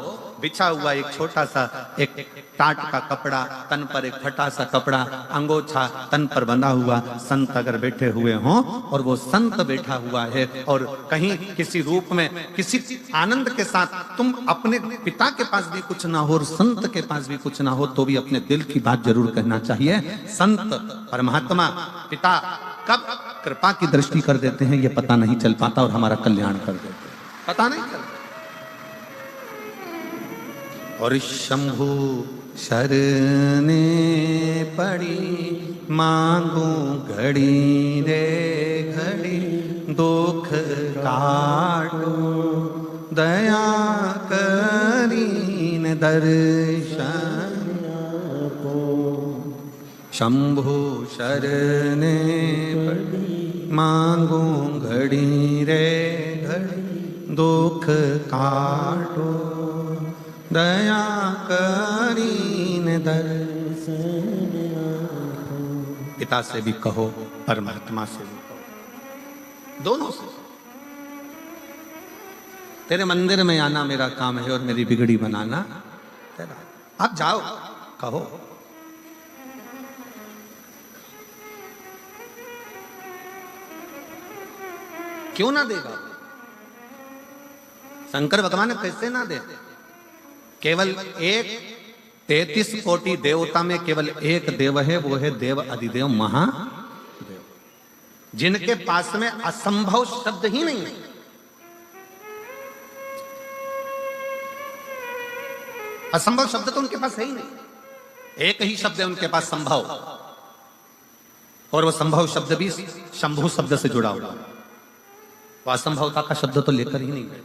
बिछा हुआ एक छोटा सा एक टाट का कपड़ा, तन पर एक फटा सा कपड़ा, अंगोछा तन पर बंधा हुआ, संत अगर बैठे हुए हों और वो संत बैठा हुआ है और कहीं किसी रूप में किसी आनंद के साथ तुम अपने पिता के पास भी कुछ ना हो और संत के पास भी कुछ ना हो तो भी अपने दिल की बात जरूर कहना चाहिए। संत परमात्मा पिता कब कृपा की दृष्टि कर देते हैं ये पता नहीं चल पाता और हमारा कल्याण कर देते हैं, पता नहीं चलता। और शंभु शरणे पड़ी मांगू घड़ी रे घड़ी, दुख काटो दया करीन दर्शन को। शंभु शरणे पड़ी मांगू घड़ी रे घड़ी, दुख काटो दया करीन दर्शन। पिता से भी कहो, परमात्मा से भी कहो, दोनों से। तेरे मंदिर में आना मेरा काम है और मेरी बिगड़ी बनाना तेरा। आप जाओ, कहो। क्यों ना देगा? शंकर भगवान कैसे ना दे? केवल एक 33 कोटि देवता में केवल एक देव है, वो है देव अधिदेव महादेव, जिनके पास में असंभव शब्द ही नहीं है। असंभव शब्द तो उनके पास है ही नहीं, एक ही शब्द है उनके पास संभव, और वो संभव शब्द भी शंभु शब्द से जुड़ा हुआ। वो असंभवता का शब्द तो लेकर ही नहीं गए।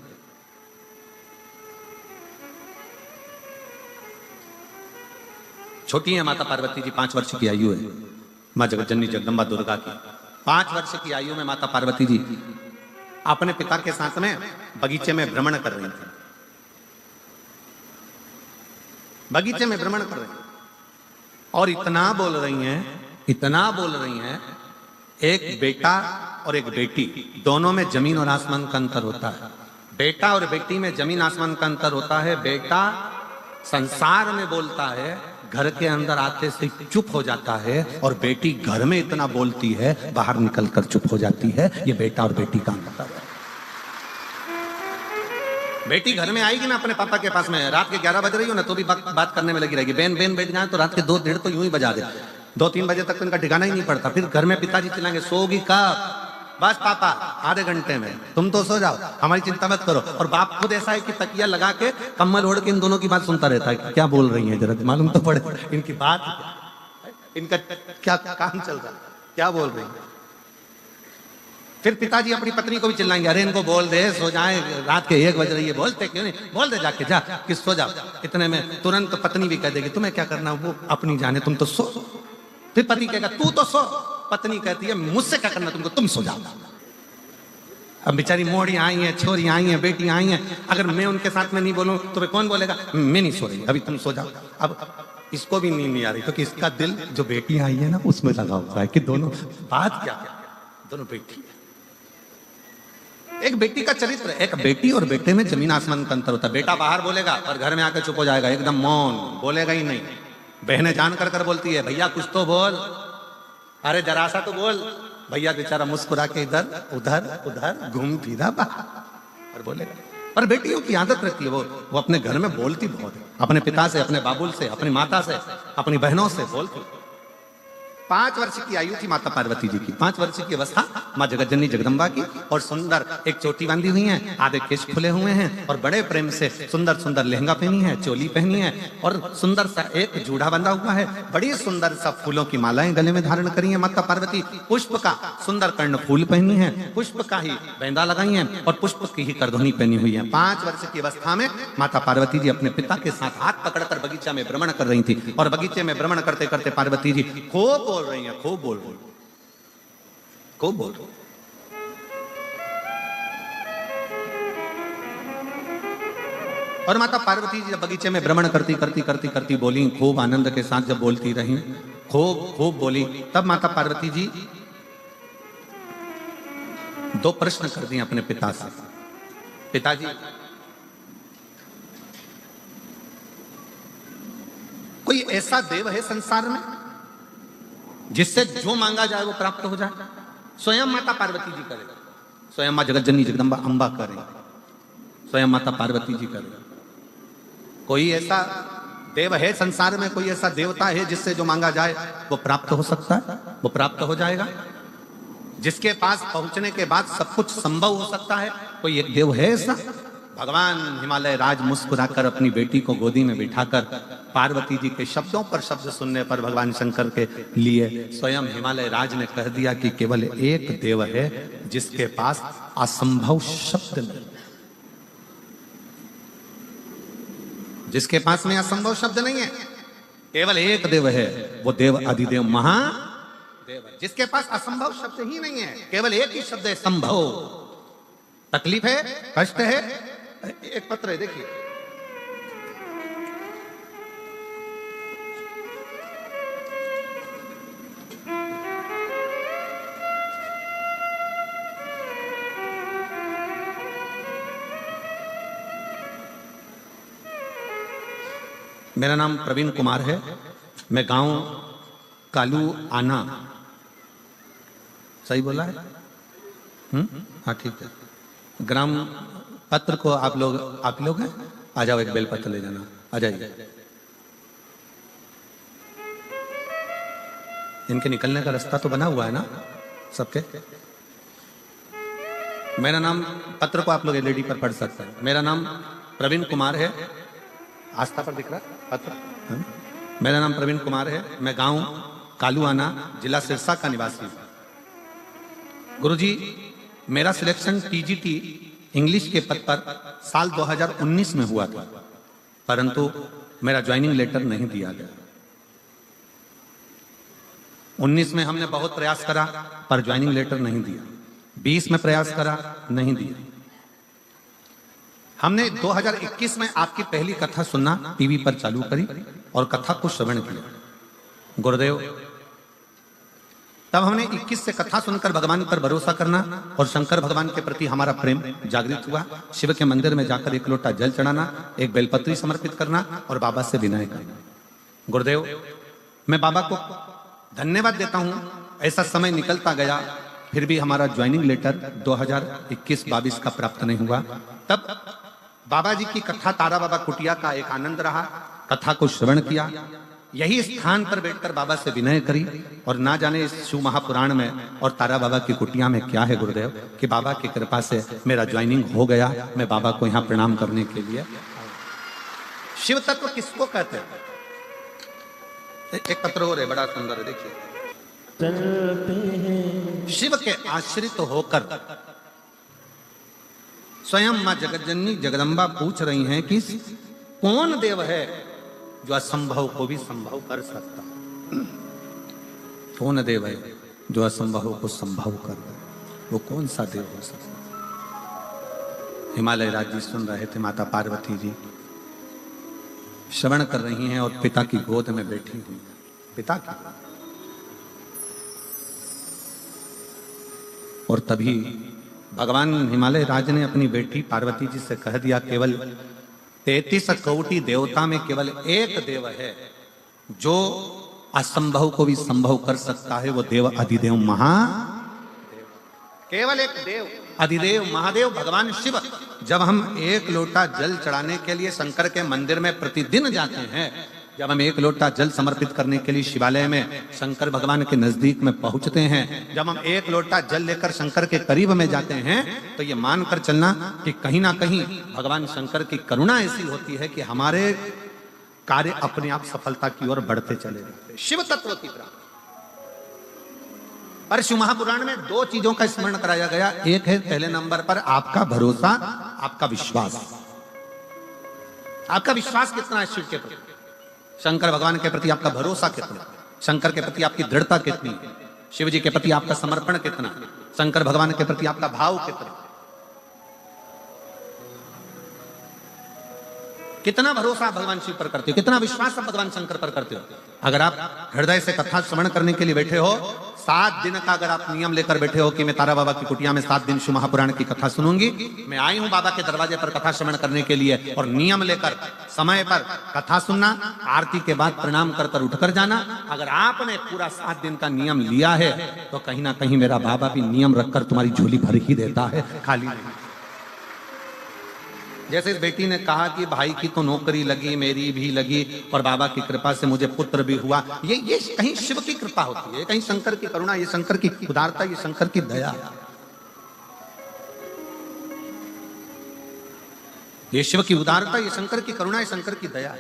छोटी है माता पार्वती जी, 5 वर्ष की आयु है मां जगतजननी जगदम्बा दुर्गा की। 5 वर्ष की आयु में माता पार्वती जी अपने पिता के साथ में बगीचे में भ्रमण कर रही थी। बगीचे में भ्रमण कर रही हैं और इतना बोल रही हैं, एक बेटा और एक बेटी, दोनों में जमीन और आसमान का अंतर होता है। बेटा और बेटी में जमीन आसमान का अंतर होता है। बेटा संसार में बोलता है, घर के अंदर आते से चुप हो जाता है, और बेटी घर में इतना बोलती है, बाहर निकलकर चुप हो जाती है। ये बेटा और बेटी का अंतर है। बेटी घर में आएगी ना अपने पापा के पास में, रात के 11 बज रही हो ना तो भी बात करने में लगी रहेगी। बेन बेन बैठ जाए तो रात के 2-1:30 तो यूं ही बजा दे, 2-3 बजे तक तो इनका ठिकाना ही नहीं पड़ता। फिर घर में पिताजी चिल्लाएंगे, सोगी कब? बस पापा आधे घंटे में, तुम तो सो जाओ, हमारी चिंता मत करो। और बाप खुद ऐसा है कि तकिया लगा के कम्बल ओढ़ के इन दोनों की बात सुनता रहता है। क्या बोल रही है जरा मालूम तो पड़े, इनकी बात, इनका क्या काम चल रहा है, क्या बोल रही है। फिर पिताजी अपनी पत्नी को भी चिल्लाएंगे, अरे इनको बोल दे सो जाए, रात के 1 बज रही है। बोलते क्यों नहीं? बोल दे जाके, जा कि सो जाओ। इतने में तुरंत पत्नी भी कह देगी, तुम्हें क्या करना, वो अपनी जाने, तुम तो सो। फिर पति कहेगा, तू तो सो। पत्नी कहती है, मुझसे क्या करना तुमको, तुम सो जाओ। अब बेचारी मोड़ियां आई हैं, छोरियां आई हैं, बेटियां आई हैं, अगर मैं उनके साथ में नहीं बोलूं तो फिर कौन बोलेगा, मैं नहीं सो रही, अभी तुम सो जाओ। अब इसको भी नींद नहीं आ रही क्योंकि इसका दिल जो बेटियां आई है ना उसमें लगा हुआ है कि दोनों बात क्या क्या, दोनों बेटी। एक बेटी का चरित्र, एक बेटी और बेटे में जमीन आसमान का अंतर होता है। बेटा बाहर बोलेगा और घर में आकर चुप हो जाएगा, एकदम मौन, बोलेगा ही नहीं। बहनें जान कर बोलती है, भैया कुछ तो बोल, अरे जरा सा तो बोल। भैया बेचारा मुस्कुरा के इधर उधर उधर घूम फिरा बाहर और बोलेगा। पर बेटियों की आदत रहती है, वो अपने घर में बोलती बहुत है, अपने पिता से, अपने बाबुल से, अपनी माता से, अपनी बहनों से बोलती। 5 वर्ष की आयु थी माता पार्वती जी की, 5 वर्ष की अवस्था माँ जगतजननी जगदम्बा की, और सुंदर एक चोटी बांधी हुई है, आधे केश खुले हुए हैं, और बड़े प्रेम से सुंदर सुंदर लहंगा पहनी है, चोली पहनी है, और सुंदर सा एक जूड़ा बंधा हुआ है। बड़ी सुंदर सा फूलों की मालाएं गले में धारण करी है माता पार्वती। पुष्प का सुंदर कर्ण फूल पहनी है, पुष्प का ही बेंदा लगाई है, और पुष्प की ही करधुनी पहनी हुई है। 5 वर्ष की अवस्था में माता पार्वती जी अपने पिता के साथ हाथ पकड़कर बगीचा में भ्रमण कर रही थी, और बगीचे में भ्रमण करते करते पार्वती जी खूब बोल रही हैं, खूब बोल रही, खूब बोल रही। और माता पार्वती जी जब बगीचे में भ्रमण करती करती करती करती बोली, खूब आनंद के साथ जब बोलती रही, खूब खूब बोली, तब माता पार्वती जी 2 प्रश्न कर दिए अपने पिता से। पिताजी, ऐसा देव है संसार में जिससे जो मांगा जाए वो प्राप्त हो जाए? स्वयं माता पार्वती जी करें, स्वयं मां जगत जननी जगदम्बा अंबा करें, स्वयं माता पार्वती जी करें। कोई ऐसा देव है संसार में, कोई ऐसा देवता है जिससे जो मांगा जाए वो प्राप्त हो सकता है, वो प्राप्त हो जाएगा? जिसके पास पहुंचने के बाद सब कुछ संभव हो सकता है, कोई एक देव है ऐसा? भगवान हिमालय राज मुस्कुराकर अपनी बेटी को गोदी में बिठाकर पार्वती जी के शब्दों पर शब्द सुनने पर भगवान शंकर के लिए स्वयं हिमालय राज ने कह दिया कि केवल एक देव है जिसके पास असंभव शब्द नहीं, जिसके पास में असंभव शब्द नहीं है। केवल एक देव है, वो देव अधिदेव महादेव है, जिसके पास असंभव शब्द ही नहीं है। केवल एक ही शब्द है, संभव। तकलीफ है, कष्ट है, एक पत्र है देखिए, मेरा नाम प्रवीण कुमार है, मैं गांव कालू आना, सही बोला है? हाँ ठीक है। ग्राम पत्र को आप लोग हैं, आ जाओ, एक बेलपत्र ले जाना, आ जाइए। इनके निकलने का रास्ता तो बना हुआ है ना सबके? मेरा नाम, पत्र को आप लोग एलईडी पर पढ़ सकते हैं। मेरा नाम प्रवीण कुमार है, आस्था पर दिख रहा है पत्र। मेरा नाम प्रवीण कुमार है, मैं गांव कालूआना, जिला सिरसा का निवासी हूं। गुरुजी, मेरा सिलेक्शन टीजीटी इंग्लिश के पद पर साल 2019 में हुआ था, परंतु मेरा ज्वाइनिंग लेटर नहीं दिया गया। 19 में हमने बहुत प्रयास करा पर ज्वाइनिंग लेटर नहीं दिया। 20 में प्रयास करा, नहीं दिया। हमने 2021 में आपकी पहली कथा सुनना टीवी पर चालू करी और कथा को श्रवण किया। गुरुदेव, तब हमने 21 से कथा सुनकर भगवान पर भरोसा करना और शंकर भगवान के प्रति हमारा प्रेम जागृत हुआ। शिव के मंदिर में जाकर एक लोटा जल चढ़ाना, एक बेलपत्री समर्पित करना और बाबा से विनय करना। गुरुदेव, मैं बाबा को धन्यवाद देता हूं, ऐसा समय निकलता गया फिर भी हमारा ज्वाइनिंग लेटर 2021-22 का प्राप्त नहीं हुआ। तब बाबा जी की कथा तारा बाबा कुटिया का एक आनंद रहा, कथा को श्रवण किया। यही स्थान पर बैठकर बाबा से विनय करी और ना जाने इस शिव महापुराण में और तारा बाबा की कुटिया में क्या है गुरुदेव कि बाबा की कृपा से मेरा ज्वाइनिंग हो गया। मैं बाबा को यहाँ प्रणाम करने के लिए। शिव तत्व किसको कहते हैं? एक पत्र हो रहे, बड़ा सुंदर है, देखिए। शिव के आश्रित होकर स्वयं मां जगतजननी जगदम्बा पूछ रही हैं कि कौन देव है जो असंभव को भी संभव कर सकता? कौन देव है जो असंभव को संभव कर दे? वो कौन सा देव हो सकता? हिमालय राज जी सुन रहे थे, माता पार्वती जी श्रवण कर रही हैं और पिता की गोद में बैठी हुई, पिता की। और तभी भगवान हिमालय राज ने अपनी बेटी पार्वती जी से कह दिया, केवल 33 कोटि देवता में केवल एक देव है जो असंभव को भी संभव कर सकता है, वो देव अधिदेव महादेव। केवल एक देव अधिदेव महादेव भगवान शिव। जब हम एक लोटा जल चढ़ाने के लिए शंकर के मंदिर में प्रतिदिन जाते हैं, जब हम एक लोटा जल समर्पित करने के लिए शिवालय में शंकर भगवान के नजदीक में पहुंचते हैं, जब हम एक लोटा जल लेकर शंकर के करीब में जाते हैं, तो ये मानकर चलना कि कहीं ना कहीं भगवान शंकर की करुणा ऐसी होती है कि हमारे कार्य अपने आप सफलता की ओर बढ़ते चले जाते। शिव तत्व की प्राप्ति। पर शिव महापुराण में 2 चीजों का स्मरण कराया गया। एक है पहले नंबर पर आपका भरोसा, आपका विश्वास। आपका विश्वास कितना है शिव के प्रति, शंकर भगवान के प्रति आपका भरोसा कितना, शंकर के प्रति आपकी दृढ़ता कितनी, शिव जी के प्रति आपका समर्पण कितना, शंकर भगवान के प्रति आपका भाव कितना। कितना भरोसा आप भगवान शिव पर करते हो, कितना विश्वास आप भगवान शंकर पर करते हो। अगर आप हृदय से कथा श्रवण करने के लिए बैठे हो, 7 दिन का अगर आप नियम लेकर बैठे हो कि मैं तारा बाबा की कुटिया में 7 दिन शिव महापुराण की कथा सुनूंगी, मैं आई हूं बाबा के दरवाजे पर कथा श्रवण करने के लिए, और नियम लेकर समय पर कथा सुनना, आरती के बाद प्रणाम कर कर उठकर जाना, अगर आपने पूरा 7 दिन का नियम लिया है तो कहीं ना कहीं मेरा बाबा भी नियम रखकर तुम्हारी झोली भर ही देता है, खाली नहीं। जैसे इस बेटी ने कहा कि भाई की तो नौकरी लगी, मेरी भी लगी, और बाबा की कृपा से मुझे पुत्र भी हुआ, ये कहीं शिव की कृपा होती है, कहीं शंकर की करुणा, ये शंकर की उदारता, ये शंकर की दया, ये शिव की उदारता, ये शंकर की करुणा, ये शंकर की दया।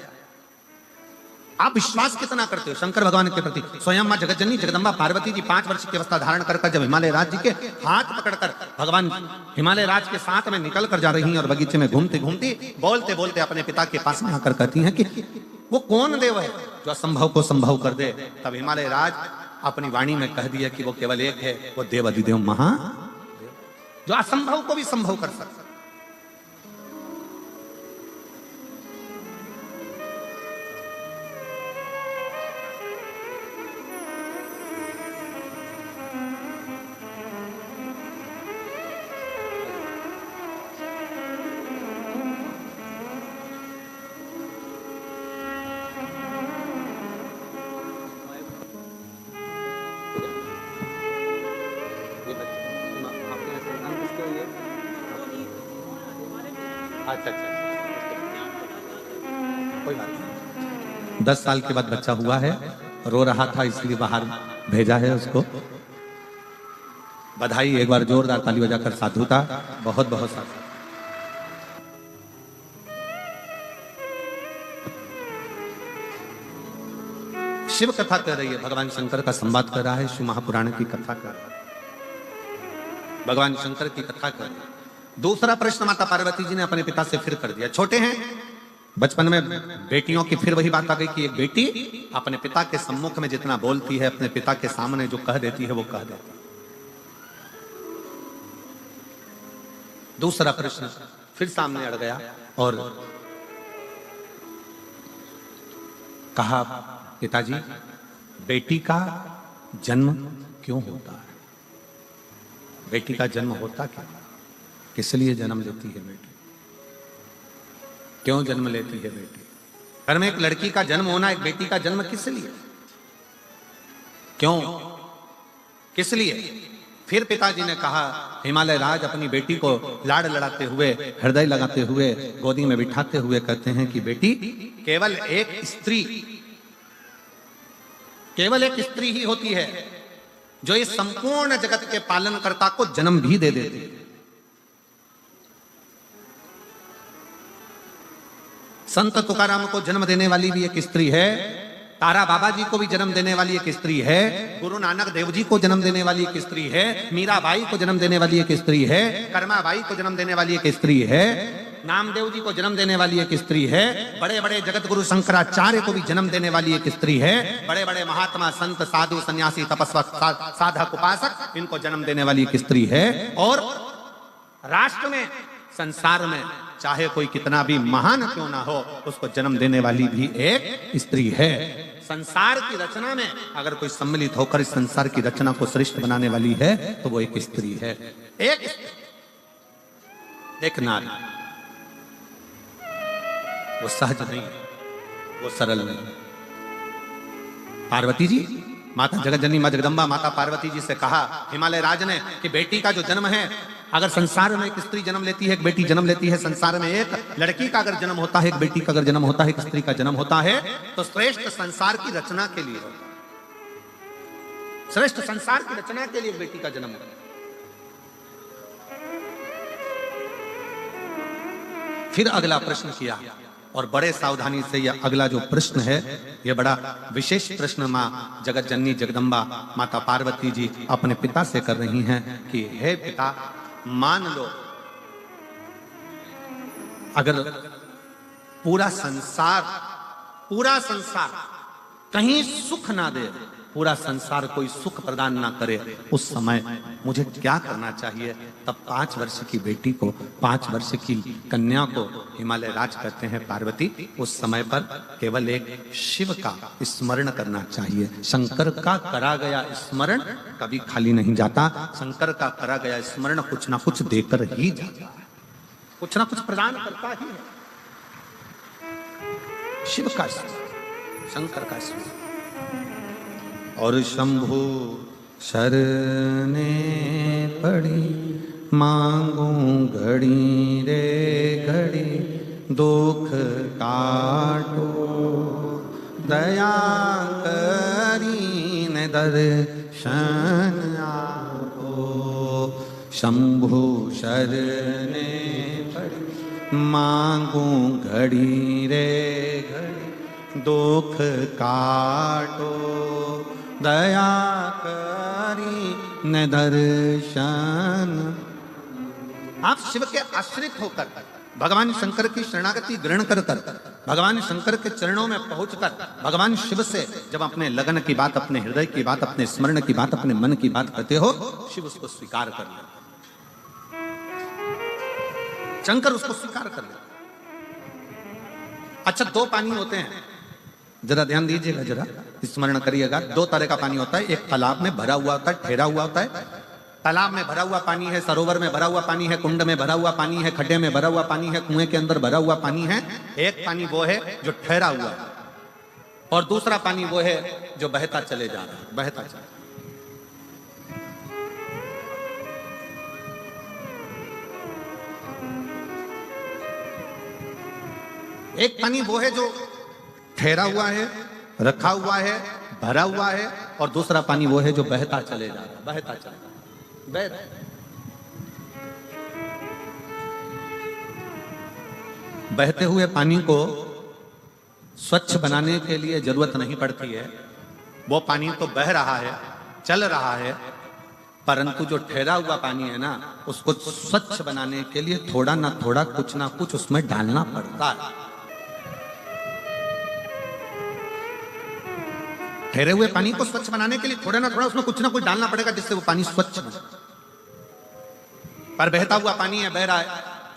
आप विश्वास कितना करते हो शंकर भगवान के प्रति। स्वयं मां जगतजननी जगदम्बा पार्वती जी 5 वर्ष की अवस्था धारण कर जब हिमालय राज जी के हाथ पकड़कर भगवान हिमालय राज के साथ में निकल कर जा रही हैं, और बगीचे में घूमते घूमते बोलते बोलते अपने पिता के पास में आकर कहती हैं कि वो कौन देव है जो असंभव को संभव कर दे। तब हिमालय राज अपनी वाणी में कह दिया कि वो केवल एक है, वो देव अधिदेव महादेव, जो असंभव को भी संभव कर सकता। अच्छा, कोई बात नहीं। 10 साल के बाद बच्चा हुआ है, रो रहा था इसलिए बाहर भेजा है उसको। बधाई, एक बार जोरदार ताली बजाकर साधुता, बहुत बहुत साधु। शिव कथा कर रही है, भगवान शंकर का संवाद कर रहा है, शिव महापुराण की कथा कर रहा है, भगवान शंकर की कथा कर रहा है। दूसरा प्रश्न माता पार्वती जी ने अपने पिता से फिर कर दिया। छोटे हैं, बचपन में बेटियों की फिर वही बात आ गई कि एक बेटी अपने पिता के सम्मुख में जितना बोलती है, अपने पिता के सामने जो कह देती है वो कह देती है। दूसरा प्रश्न फिर सामने अड़ गया और कहा, पिताजी बेटी का जन्म क्यों होता है? बेटी का जन्म होता क्या, किस लिए जन्म लेती है बेटी, क्यों जन्म लेती है बेटी? घर में एक लड़की का जन्म होना, एक बेटी का जन्म किस लिए, क्यों, किस लिए? फिर पिताजी ने कहा, हिमालय राज अपनी बेटी को लाड़ लड़ाते हुए, हृदय लगाते हुए, गोदी में बिठाते हुए कहते हैं कि बेटी केवल एक स्त्री, केवल एक स्त्री ही होती है जो इस संपूर्ण जगत के पालनकर्ता को जन्म भी दे देती है। संत तुकाराम को जन्म देने वाली भी एक स्त्री है, तारा बाबा जी को भी जन्म देने वाली एक स्त्री है, गुरु नानक देव जी को जन्म देने वाली एक स्त्री है, मीराबाई को जन्म देने वाली एक स्त्री है, कर्माबाई को जन्म देने वाली एक स्त्री है, नामदेव जी को जन्म देने वाली एक स्त्री है, बड़े बड़े जगत गुरु शंकराचार्य को भी जन्म देने वाली एक स्त्री है, बड़े बड़े महात्मा संत साधु सन्यासी तपस्वक साधक उपासक, इनको जन्म देने वाली एक स्त्री है। और राष्ट्र में, संसार में चाहे कोई कितना भी महान क्यों ना हो, उसको जन्म देने वाली भी एक स्त्री है। संसार की रचना में अगर कोई सम्मिलित होकर इस संसार की रचना को श्रेष्ठ बनाने वाली है तो वो एक स्त्री है, एक नारी। वो सहज नहीं, वो सरल नहीं। पार्वती जी, माता जगतजननी मां जगदम्बा माता पार्वती जी से कहा हिमालय राज ने कि बेटी का जो जन्म है, अगर संसार में एक स्त्री जन्म लेती है, एक बेटी जन्म लेती है, संसार में एक लड़की का अगर जन्म होता है, एक बेटी का अगर जन्म होता है, एक स्त्री का जन्म होता है, तो श्रेष्ठ संसार की रचना के लिए होता है। श्रेष्ठ संसार की रचना के लिए एक बेटी का जन्म होता है। फिर अगला प्रश्न किया, और बड़े सावधानी से यह अगला जो प्रश्न है, यह बड़ा विशेष प्रश्न मां जगतजननी जगदम्बा माता पार्वती जी अपने पिता से कर रही हैं कि हे पिता, मान लो अगर पूरा संसार कहीं सुख ना दे, पूरा संसार कोई सुख प्रदान ना करे, उस समय मुझे क्या करना चाहिए? तब 5 वर्ष की बेटी को, 5 वर्ष की कन्या को हिमालय राज करते हैं पार्वती। उस समय पर केवल एक शिव का स्मरण करना चाहिए। शंकर का करा गया स्मरण कभी खाली नहीं जाता। शंकर का करा गया स्मरण कुछ ना कुछ देकर ही जाता है, कुछ ना कुछ प्रदान करता ही है। शिव का स्मरण, शंकर का स्मरण। और शंभु शरणे पड़ी, मांगू घड़ी रे घड़ी, दुख काटो दया करी न दर्शन आपो। शंभु शरणे पड़ी, मांगू घड़ी रे घड़ी, दुख काटो दया करी न दर्शन। आप शिव के आश्रित होकर भगवान शंकर की शरणागति ग्रहण कर भगवान शंकर के चरणों में पहुंचकर भगवान शिव से जब अपने लगन की बात, अपने हृदय की बात, अपने स्मरण की बात, अपने मन की बात करते हो, शिव उसको स्वीकार कर लेते, शंकर उसको स्वीकार कर लेते। अच्छा, 2 पानी होते हैं, जरा ध्यान दीजिएगा, जरा स्मरण करिएगा। 2 तरह का पानी होता है। एक तालाब में भरा हुआ होता है, ठहरा हुआ होता है। तालाब में भरा हुआ पानी है, सरोवर में भरा हुआ पानी है, कुंड में भरा हुआ पानी है, खड्डे में भरा हुआ पानी है, कुएं के अंदर भरा हुआ पानी है। एक पानी वो है जो ठहरा हुआ है, और दूसरा पानी वो है जो बहता चले जा रहा है, बहता चले। एक पानी वो है जो ठहरा हुआ है, रखा हुआ है, भरा हुआ है, और दूसरा पानी वो है जो बहता चले जा रहा है, बहता चले जा रहा है, बह रहा है। बहते हुए पानी को स्वच्छ बनाने के लिए जरूरत नहीं पड़ती है। वो पानी तो बह रहा है, चल रहा है, परंतु जो ठहरा हुआ पानी है ना, उसको स्वच्छ बनाने के लिए थोड़ा ना थोड़ा, कुछ ना कुछ उसमें डालना पड़ता है। ठहरे हुए पानी को स्वच्छ बनाने के लिए थोड़ा ना थोड़ा उसमें कुछ ना कुछ डालना पड़ेगा, जिससे वो पानी स्वच्छ बने। पर बहता हुआ पानी है, बह रहा है,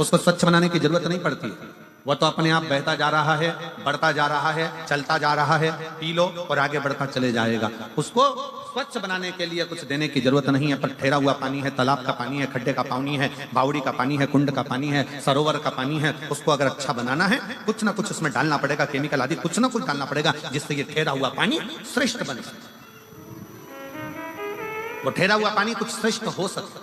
उसको स्वच्छ बनाने की जरूरत नहीं पड़ती है। वो तो अपने आप बहता जा रहा है, बढ़ता जा रहा है, चलता जा रहा है, पी लो और आगे बढ़ता चले जाएगा। उसको स्वच्छ बनाने के लिए कुछ देने की जरूरत नहीं है। पर ठहरा हुआ पानी है, तालाब का पानी है, खड्डे का पानी है, बावड़ी का पानी है, कुंड का पानी है, सरोवर का पानी है, उसको अगर अच्छा बनाना है, कुछ ना कुछ उसमें डालना पड़ेगा, केमिकल आदि कुछ ना कुछ डालना पड़ेगा, जिससे ये ठहरा हुआ पानी श्रेष्ठ बन सके। वो ठहरा हुआ पानी कुछ श्रेष्ठ हो सकता,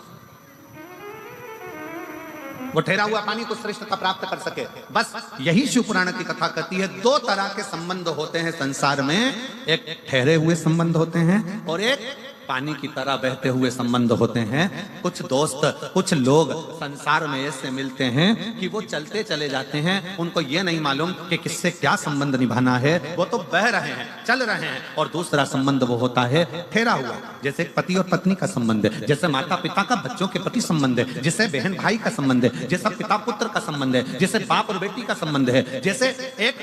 वो ठहरा हुआ पानी को श्रेष्ठता प्राप्त कर सके। बस यही शिव पुराण की कथा कहती है। 2 तरह के संबंध होते हैं संसार में, एक ठहरे हुए संबंध होते हैं और एक पानी की तरह बहते हुए संबंध होते हैं। कुछ दोस्त, कुछ लोग संसार में ऐसे मिलते हैं कि वो चलते चले जाते हैं, उनको ये नहीं मालूम कि किससे क्या संबंध निभाना है। वो तो बह रहे हैं, चल रहे हैं। और दूसरा संबंध वो होता है ठहरा हुआ, जैसे पति और पत्नी का संबंध है, जैसे माता पिता का बच्चों के प्रति संबंध है, जैसे बहन भाई का संबंध है, जैसा पिता पुत्र का संबंध है, जैसे बाप और बेटी का संबंध है, जैसे एक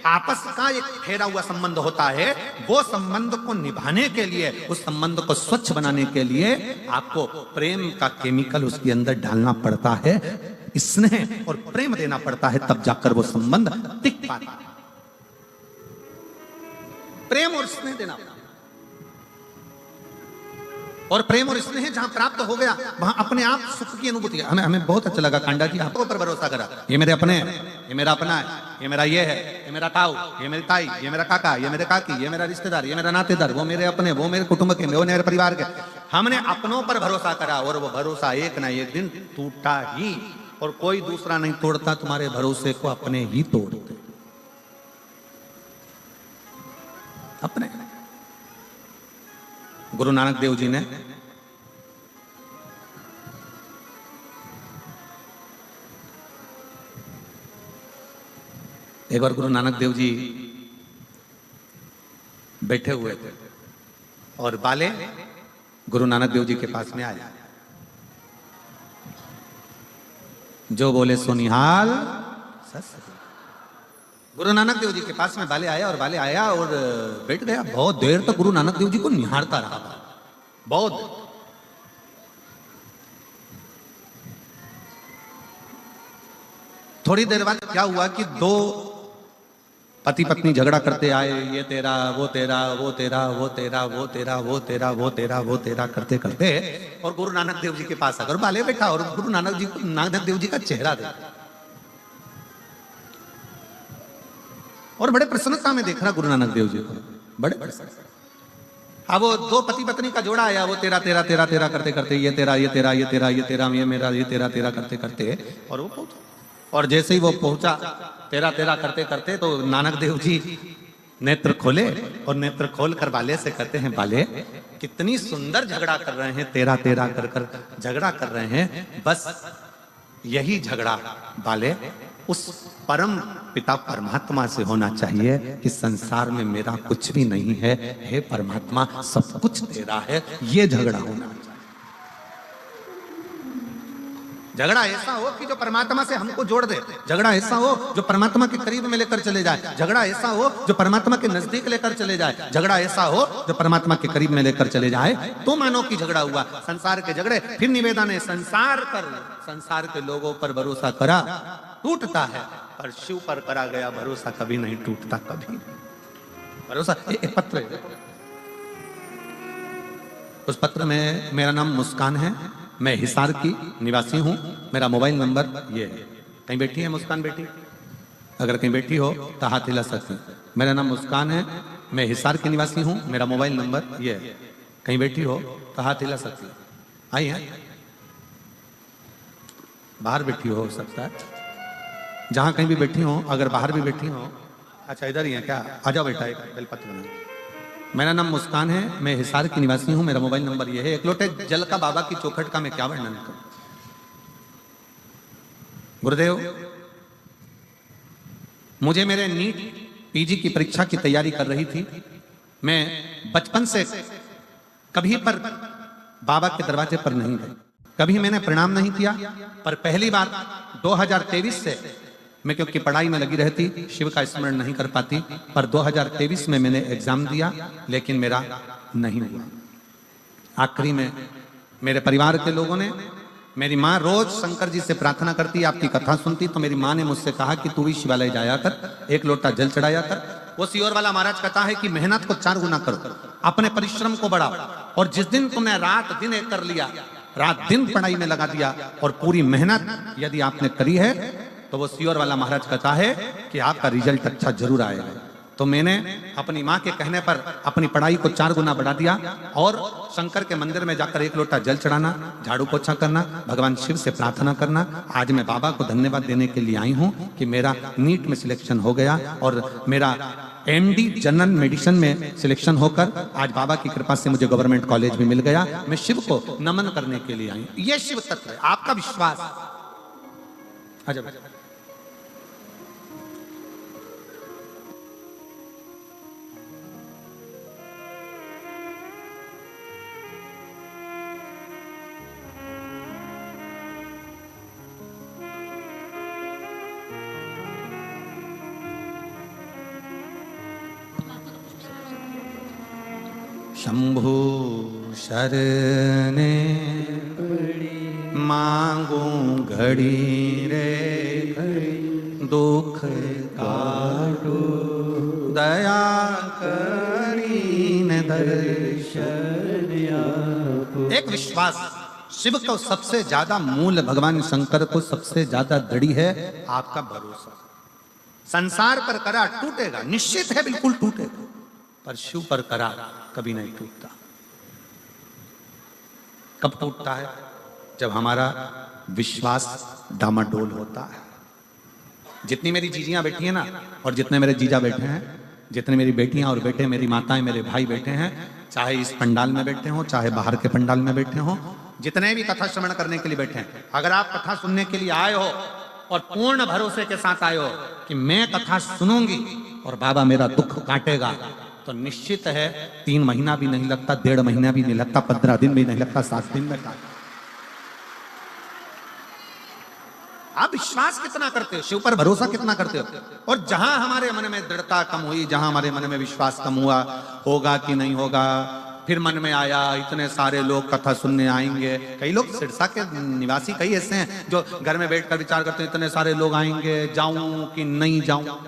आपस का एक ठहरा हुआ संबंध होता है। वो संबंध को निभाने के लिए, उस संबंध को स्वच्छ बनाने के लिए आपको प्रेम का केमिकल उसके अंदर डालना पड़ता है, स्नेह और प्रेम देना पड़ता है, तब जाकर वो संबंध टिक पाता है। प्रेम और स्नेह देना पड़ता है। और प्रेम और स्नेह जहां प्राप्त हो गया, वहां अपने आप सुख की अनुभूति है। हमें बहुत अच्छा लगा कांडा जी, आपको पर भरोसा करा। ये मेरे अपने हैं, ये मेरा अपना है, ये मेरा ये है, ये मेरा ताऊ, ये मेरी ताई, ये मेरा काका, ये मेरे काकी, ये मेरा रिश्तेदार, ये मेरा नातेदार, वो मेरे अपने, वो मेरे कुटुंब के, वो मेरे परिवार के। हमने अपनों पर भरोसा करा और वो भरोसा एक ना एक दिन टूटा ही, और कोई दूसरा नहीं तोड़ता तुम्हारे भरोसे को, अपने ही तोड़ते, अपने। गुरु नानक देव जी ने एक बार गुरु नानक देव जी बैठे हुए थे और बाले गुरु नानक देव जी के पास में आए। जो बोले सुनिहाल सस, गुरु नानक देव जी के पास में बाले आया और बैठ गया। बहुत देर तक गुरु नानक देव जी को निहारता रहा, बहुत देर। थोड़ी देर बाद क्या हुआ कि दो पति पत्नी झगड़ा करते आए, ये तेरा वो तेरा वो तेरा वो तेरा वो तेरा वो तेरा वो तेरा वो तेरा करते करते और गुरु नानक देव जी के पास आकर बाले बैठा और गुरु नानक देव जी का चेहरा देखा और बड़े प्रसन्नता में देख रहा गुरु नानक देव जी को, बड़े प्रसन्न। अब वो दो पति पत्नी का जोड़ा आया, वो तेरा तेरा तेरा तेरा करते करते ये तेरा ये तेरा ये तेरा ये तेरा ये मेरा ये तेरा तेरा करते करते और वो पहुंचा। और जैसे ही वो पहुंचा तेरा तेरा करते करते तो नानक देव जी नेत्र खोले और नेत्र खोल कर बाले से कहते हैं, बाले कितनी सुंदर झगड़ा कर रहे हैं, तेरा तेरा कर कर झगड़ा कर रहे हैं। बस यही झगड़ा बाले उस परम पिता परमात्मा से होना चाहिए कि संसार में मेरा कुछ भी नहीं है, हे परमात्मा सब कुछ तेरा है, ये झगड़ा होना चाहिए। झगड़ा ऐसा हो कि जो परमात्मा से हमको जोड़ दे, झगड़ा ऐसा हो जो परमात्मा के करीब में लेकर चले जाए, झगड़ा ऐसा हो जो परमात्मा के नजदीक लेकर चले जाए, झगड़ा ऐसा हो जो परमात्मा के करीब में लेकर चले जाए, तो मानो कि झगड़ा हुआ। संसार के झगड़े, फिर निवेदन है संसार के लोगों पर भरोसा करा टूटता है, पर शिव पर करा गया भरोसा कभी नहीं टूटता, कभी भरोसा। एक पत्र है, उस पत्र में मेरा नाम मुस्कान है, मैं हिसार की निवासी हूं, मेरा मोबाइल नंबर ये है। कहीं बैठी है मुस्कान बेटी? अगर कहीं बैठी हो तो हाथ हिला सकती। मेरा नाम मुस्कान है, मैं हिसार की निवासी हूं, मेरा मोबाइल नंबर ये है। कहीं बैठी हो तो हाथ हिला सकती। आई है, बाहर बैठी हो सकता है, जहां कहीं भी बैठी हो, अगर बाहर भी बैठी हो। अच्छा इधर ही है क्या? आ जाओ बेटा, एक बेलपत्र बना। मेरा नाम मुस्कान है, मैं हिसार की निवासी हूं, मेरा मोबाइल नंबर यह है। एक लोटे जल का बाबा की चौखट का मैं क्या वर्णन करूं। गुरुदेव, मुझे मेरे नीट पीजी की परीक्षा की तैयारी कर रही थी। मैं बचपन से कभी पर बाबा के दरवाजे पर नहीं गई, कभी मैंने प्रणाम नहीं किया, पर पहली बार 2023 से मैं क्योंकि पढ़ाई में लगी रहती, शिव का स्मरण नहीं कर पाती, पर 2023 में मैंने एग्जाम दिया, लेकिन मेरा नहीं हुआ। आखिरी में मेरे परिवार के लोगों ने, मेरी माँ रोज शंकर जी से प्रार्थना करती, आपकी कथा सुनती, तो मेरी माँ ने मुझसे कहा कि तू भी शिवालय जाया कर, एक लोटा जल चढ़ाया कर। वो सियोर वाला महाराज कहता है कि मेहनत को 4 गुना करो, अपने परिश्रम को बढ़ाओ, और जिस दिन तुमने रात दिन एक कर लिया, रात दिन पढ़ाई में लगा दिया और पूरी मेहनत यदि आपने करी है, तो वो सियोर वाला महाराज कहता है कि आपका रिजल्ट अच्छा जरूर आएगा। तो मैंने अपनी माँ के कहने पर अपनी पढ़ाई को 4 गुना बढ़ा दिया और शंकर के मंदिर में जाकर एक लोटा जल चढ़ाना, झाड़ू पोछा करना, भगवान शिव से प्रार्थना करना। आज मैं बाबा को धन्यवाद देने के लिए आई हूँ कि मेरा नीट में सिलेक्शन हो गया और मेरा MD जनरल मेडिसिन में सिलेक्शन होकर आज बाबा की कृपा से मुझे गवर्नमेंट कॉलेज भी मिल गया। मैं शिव को नमन करने के लिए आई हूँ। ये शिव तत्व है, आपका विश्वास। अच्छा शंभु शरणे मांगू घड़ी रे, दुख काटो दया करीन दर्शन। एक विश्वास, शिव को सबसे ज्यादा मूल, भगवान शंकर को सबसे ज्यादा दृढ़ है आपका भरोसा। संसार पर करा टूटेगा, निश्चित है, बिल्कुल टूटेगा, पर शिव पर करा कभी नहीं टूटता। कब टूटता है? जब हमारा विश्वास डामाडोल होता है। जितनी मेरी जीजियां बैठी हैं ना, और जितने मेरे जीजा बैठे हैं, जितने मेरी बेटियां और बेटे, मेरी माताएं, मेरे भाई बैठे हैं, चाहे इस पंडाल में बैठे हो, चाहे बाहर के पंडाल में बैठे हो, जितने भी कथा श्रवण करने के लिए बैठे हैं, अगर आप कथा सुनने के लिए आए हो और पूर्ण भरोसे के साथ आए हो कि मैं कथा सुनूंगी और बाबा मेरा दुख काटेगा, तो निश्चित है 3 महीना भी नहीं लगता, 1.5 महीना भी नहीं लगता, 15 दिन भी नहीं लगता, 7 दिन में काट। आप विश्वास कितना करते हो, शिव पर भरोसा कितना करते हो। और जहां हमारे मन में दृढ़ता कम हुई, जहां हमारे मन में विश्वास कम हुआ, होगा कि नहीं होगा, फिर मन में आया इतने सारे लोग कथा सुनने आएंगे। कई लोग सिरसा के निवासी कई ऐसे हैं जो घर में बैठकर विचार करते हैं इतने सारे लोग आएंगे, जाऊं कि नहीं जाऊं।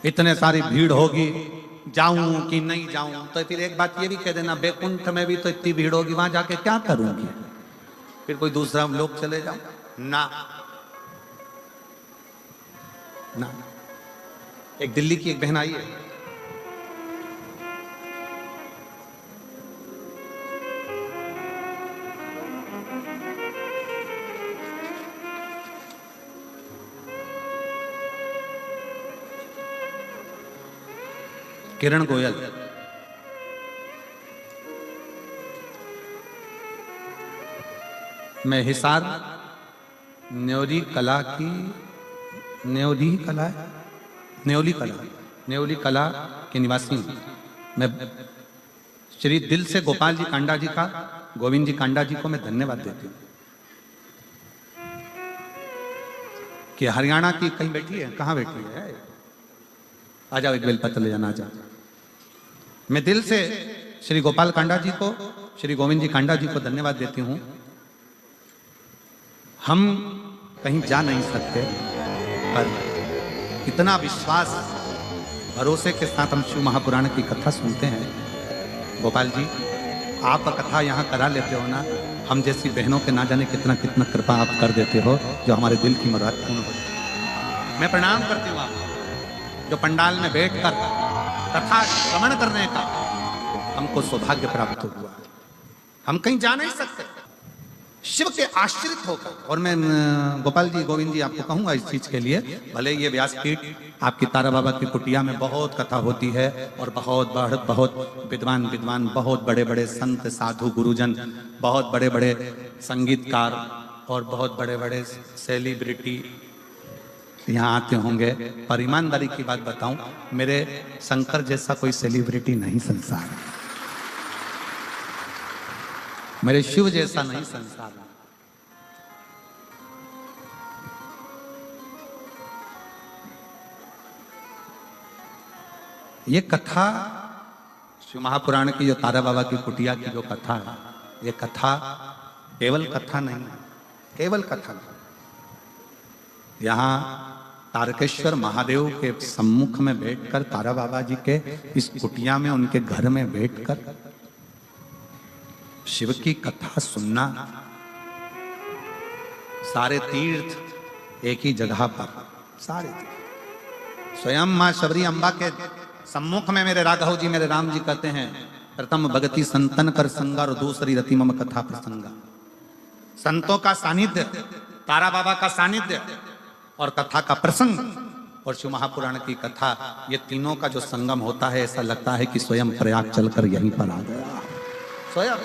इतने सारी भीड़ होगी, जाऊं कि नहीं जाऊं। तो फिर एक बात ये भी कह देना, बैकुंठ में भी तो इतनी भीड़ होगी, वहां जाके क्या करूंगी, फिर कोई दूसरा लोग चले जाओ ना ना। एक दिल्ली की एक बहन आई है, किरण गोयल। मैं हिसार न्योली कला की न्योली कला के निवासी हूं। मैं श्री दिल से गोपाल जी कांडा जी का, गोविंद जी कांडा जी को मैं धन्यवाद देती हूं कि हरियाणा की कहीं बैठी है, कहां बैठी है, आ जाओ एक बेलपत्र ले जाना, आ जाओ। मैं दिल से श्री गोपाल कांडा जी को, श्री गोविंद जी कांडा जी को धन्यवाद देती हूं। हम कहीं जा नहीं सकते, पर इतना विश्वास भरोसे के साथ हम शिव महापुराण की कथा सुनते हैं। गोपाल जी, आप कथा यहाँ करा लेते हो ना, हम जैसी बहनों के ना जाने कितना कितना कृपा आप कर देते हो, जो हमारे दिल की मुराद पूर्ण हो जाए। मैं प्रणाम करती हूँ आपको, जो पंडाल में बैठकर कथा श्रवण करने का हमको सौभाग्य प्राप्त हुआ। हम कहीं जा नहीं सकते, शिव के आश्रित होकर। और मैं गोपाल जी, गोविंद जी, आपको कहूंगा इस चीज के लिए, भले ये व्यासपीठ आपकी तारा बाबा की कुटिया में बहुत कथा होती है, और बहुत विद्वान बहुत बड़े बड़े संत साधु गुरुजन, बहुत बड़े बड़े संगीतकार और बहुत बड़े बड़े सेलिब्रिटी यहाँ आते होंगे, पर ईमानदारी की बात बताऊं, मेरे शंकर जैसा कोई सेलिब्रिटी नहीं संसार में, मेरे शिव जैसा नहीं संसार में। ये कथा शिव महापुराण की, जो तारा बाबा की कुटिया की जो कथा है, ये कथा केवल कथा नहीं है, केवल कथा नहीं। यहाँ तारकेश्वर महादेव के सम्मुख में बैठकर, तारा बाबा जी के इस कुटिया में, उनके घर में बैठकर शिव की कथा सुनना, सारे तीर्थ एक ही जगह पर, सारे तीर्थ। स्वयं मां शबरी अम्बा के सम्मुख में मेरे राघव जी, मेरे राम जी कहते हैं, प्रथम भगति संतन कर संगा और दूसरी रति मम कथा प्रसंगा। संतों का सानिध्य, तारा बाबा का सानिध्य और कथा का प्रसंग और शिव महापुराण की कथा, ये तीनों का जो संगम होता है, ऐसा लगता है कि स्वयं प्रयाग चलकर यहीं पर आ गया। स्वयं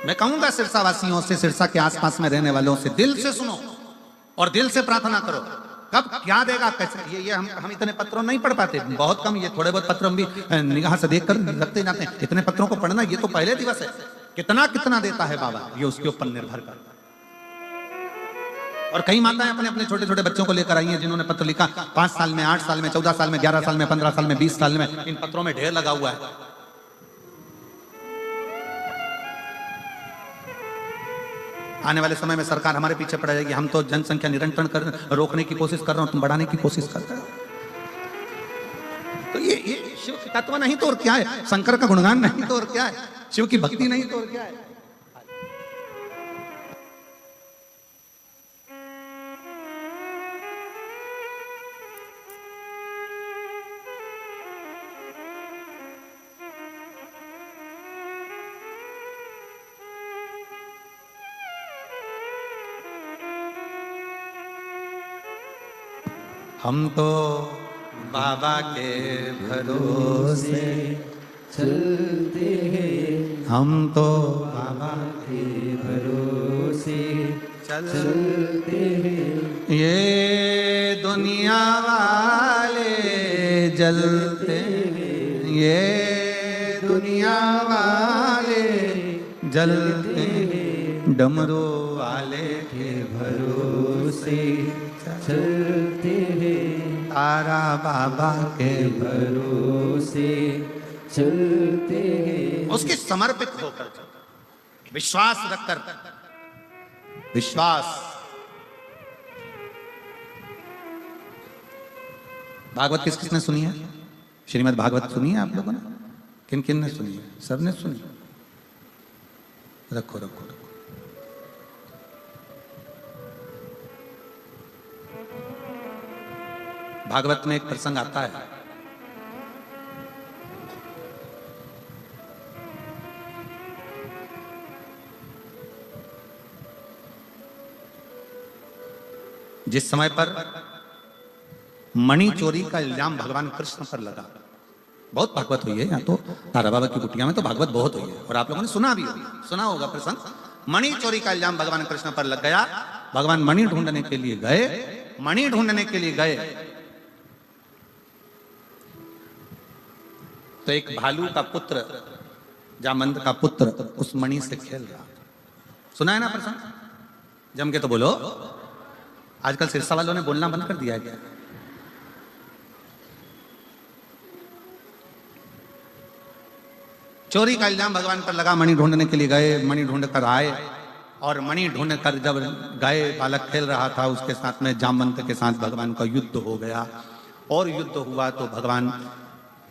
मैं कहूंगा सिरसा वासियों से, सिरसा के आसपास में रहने वालों से, दिल से सुनो और दिल से प्रार्थना करो। कब क्या देगा, कैसे, ये हम इतने पत्रों नहीं पढ़ पाते, बहुत कम, ये थोड़े बहुत पत्र हम भी निगाह से देखकर रखते जाते हैं। इतने पत्रों को पढ़ना, ये तो पहले दिवस है। कितना कितना देता है बाबा, ये उसके ऊपर निर्भर करता है। और कई माताएं अपने अपने छोटे छोटे बच्चों को लेकर आई हैं, जिन्होंने पत्र लिखा 5 साल में, 8 साल में, 14 साल में, 11 साल में, 15 साल में, 20 साल में, इन पत्रों में ढेर लगा हुआ है। आने वाले समय में सरकार हमारे पीछे पड़ जाएगी, हम तो जनसंख्या निरंतर रोकने की कोशिश कर रहे हो, तुम बढ़ाने की कोशिश करते हो। तो ये शिव की तत्व नहीं तो और क्या है, शंकर का गुणगान नहीं तो और क्या है, शिव की भक्ति नहीं तो और क्या है। हम तो बाबा के भरोसे चलते हैं, हम तो बाबा के भरोसे चलते हैं। ये दुनिया वाले जलते, ये दुनिया वाले जलते डमरू वाले के भरोसे चलते हैं, तारा बाबा के भरोसे चलते हैं। उसके समर्पित होकर विश्वास रखकर, विश्वास। भागवत किस किसने सुनी है? श्रीमद् भागवत सुनी है आप लोगों ने? किन किन ने सुनी है? सबने सुनी? रखो रखो रखो। भागवत में एक प्रसंग आता है, जिस समय पर मणि चोरी का इल्जाम भगवान कृष्ण पर लगा। बहुत भागवत हुई है यहाँ तो, तारा बाबा की कुटिया में तो भागवत बहुत हुई है और आप लोगों ने सुना भी होगा, सुना होगा प्रसंग। मणि चोरी का इल्जाम भगवान कृष्ण पर लग गया। भगवान मणि ढूंढने के लिए गए, मणि ढूंढने के लिए गए तो एक भालू का पुत्र, जामंत का पुत्र उस मणि से खेल रहा। सुना है ना प्रसंग? जम के तो बोलो। आजकल सिरसा वालों ने बोलना बंद कर दिया गया। चोरी का इल्जाम भगवान पर लगा। मणि ढूंढने के लिए गए, मणि ढूंढ कर आए और मणि ढूंढ कर जब गए, बालक खेल रहा था उसके साथ में, जामवंत के साथ भगवान का युद्ध हो गया। और युद्ध हुआ तो भगवान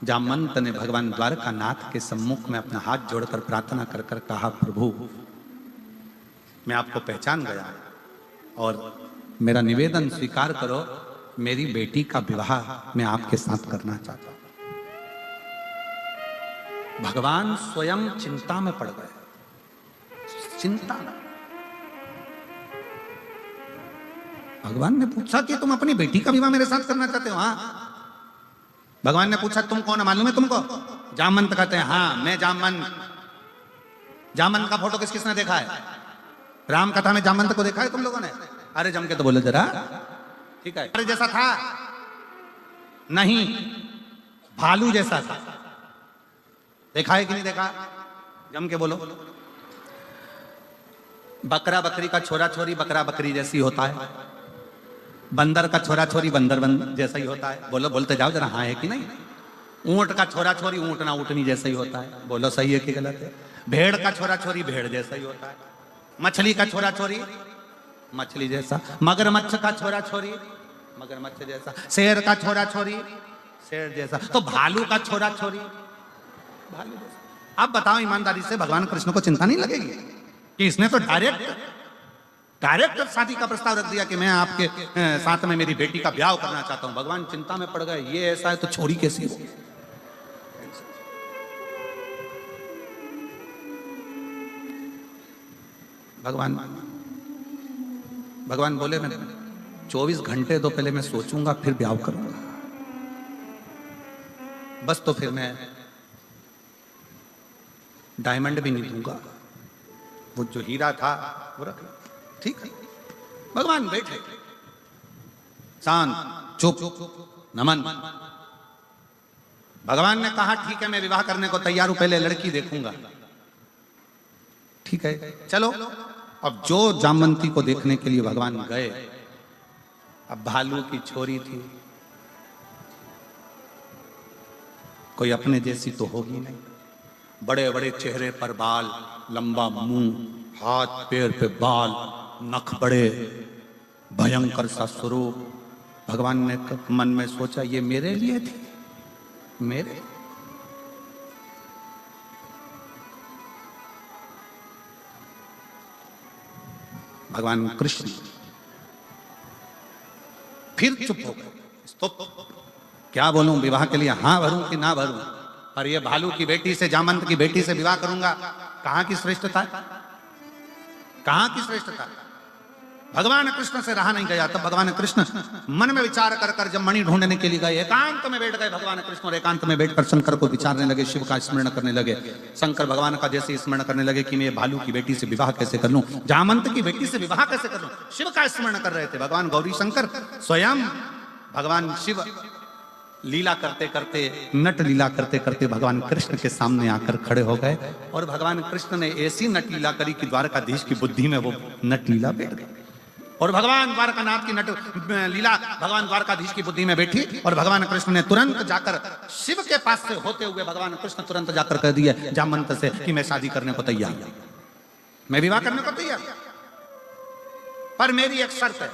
जामवंत ने भगवान द्वारकानाथ के सम्मुख में अपना हाथ जोड़कर प्रार्थना कर कर कहा, प्रभु मैं आपको पहचान गया और मेरा निवेदन स्वीकार करो, मेरी बेटी का विवाह मैं आपके साथ करना चाहता हूं। भगवान स्वयं चिंता में पड़ गए, चिंता में। भगवान ने पूछा कि तुम अपनी बेटी का विवाह मेरे साथ करना चाहते हो? हाँ। भगवान ने पूछा तुम कौन है, मालूम है तुमको? जामवंत कहते हैं हाँ मैं जामवंत। जामवंत का फोटो किस किसने देखा है? राम कथा में जामवंत को देखा है तुम लोगों ने? अरे जम के तो बोले जरा, ठीक है। अरे जैसा था? नहीं, भालू जैसा था। देखा है कि नहीं देखा? जम के बोलो। बकरा बकरी का छोरा छोरी बकरा बकरी जैसी होता है, बंदर का छोरा छोरी बंदर जैसा ही होता है। बोलो, बोलते जाओ जरा, हाँ है कि नहीं? ऊंट का छोरा छोरी ऊंटना ऊंटनी जैसा ही होता है। बोलो सही है कि गलत है? भेड़ का छोरा छोरी भेड़ जैसा ही होता है। मछली का छोरा छोरी मछली जैसा। मगरमच्छ का छोरा छोरी मगरमच्छ जैसा। शेर का छोरा छोरी शेर जैसा। तो भालू का छोरा छोरी भालू जैसा। अब बताओ ईमानदारी से, भगवान कृष्ण को चिंता नहीं लगेगी कि इसने तो डायरेक्ट शादी का प्रस्ताव रख दिया कि मैं आपके साथ में मेरी बेटी का ब्याह करना चाहता हूं। भगवान चिंता में पड़ गए, ये ऐसा है तो छोरी कैसी हो? भगवान बोले मैं 24 घंटे तो पहले मैं सोचूंगा फिर ब्याह करूंगा। बस तो फिर मैं डायमंड भी नहीं दूंगा, वो जो हीरा था वो रख लो। ठीक है। भगवान बैठे शांत चुप नमन। भगवान ने कहा ठीक है मैं विवाह करने को तैयार हूं, पहले लड़की देखूंगा। ठीक है चलो। अब जो जामवंती को देखने के लिए भगवान गए, अब भालू की छोरी थी, कोई अपने जैसी तो होगी नहीं। बड़े बड़े चेहरे पर बाल, लंबा मुंह, हाथ पैर पे बाल, नख बड़े, भयंकर सा स्वरूप। भगवान ने मन में सोचा ये मेरे लिए थी, मेरे। भगवान कृष्ण फिर चुप हो गए। तो क्या बोलूं, विवाह के लिए हाँ भरूं कि ना भरूं? पर ये भालू की बेटी से, जामवंत की बेटी से विवाह करूंगा, कहां की श्रेष्ठता, कहां की श्रेष्ठता? भगवान कृष्ण से रहा नहीं गया। तब भगवान कृष्ण मन में विचार कर कर जब मणि ढूंढने के लिए गए, एकांत में बैठ गए भगवान कृष्ण, और एकांत में बैठकर शंकर को विचारने लगे, शिव का स्मरण करने लगे। शंकर भगवान का जैसे स्मरण करने लगे कि मैं भालू की बेटी से विवाह कैसे कर लूं, जामवंत की बेटी से विवाह कैसे कर लूं। शिव का स्मरण कर रहे थे भगवान गौरी शंकर, स्वयं भगवान शिव लीला करते करते, नट लीला करते करते भगवान कृष्ण के सामने आकर खड़े हो गए और भगवान कृष्ण ने ऐसी नट लीला करी कि द्वारकाधीश की बुद्धि में वो नट लीला बैठ गई और भगवान द्वारकानाथ की नट लीला भगवान द्वारकाधीश की बुद्धि में बैठी और भगवान कृष्ण ने तुरंत जाकर शिव के पास से होते हुए भगवान कृष्ण तुरंत जाकर कह दिया जामवंत से कि मैं शादी करने को तैयार हूं, मैं विवाह करने को तैयार, पर मेरी एक शर्त है,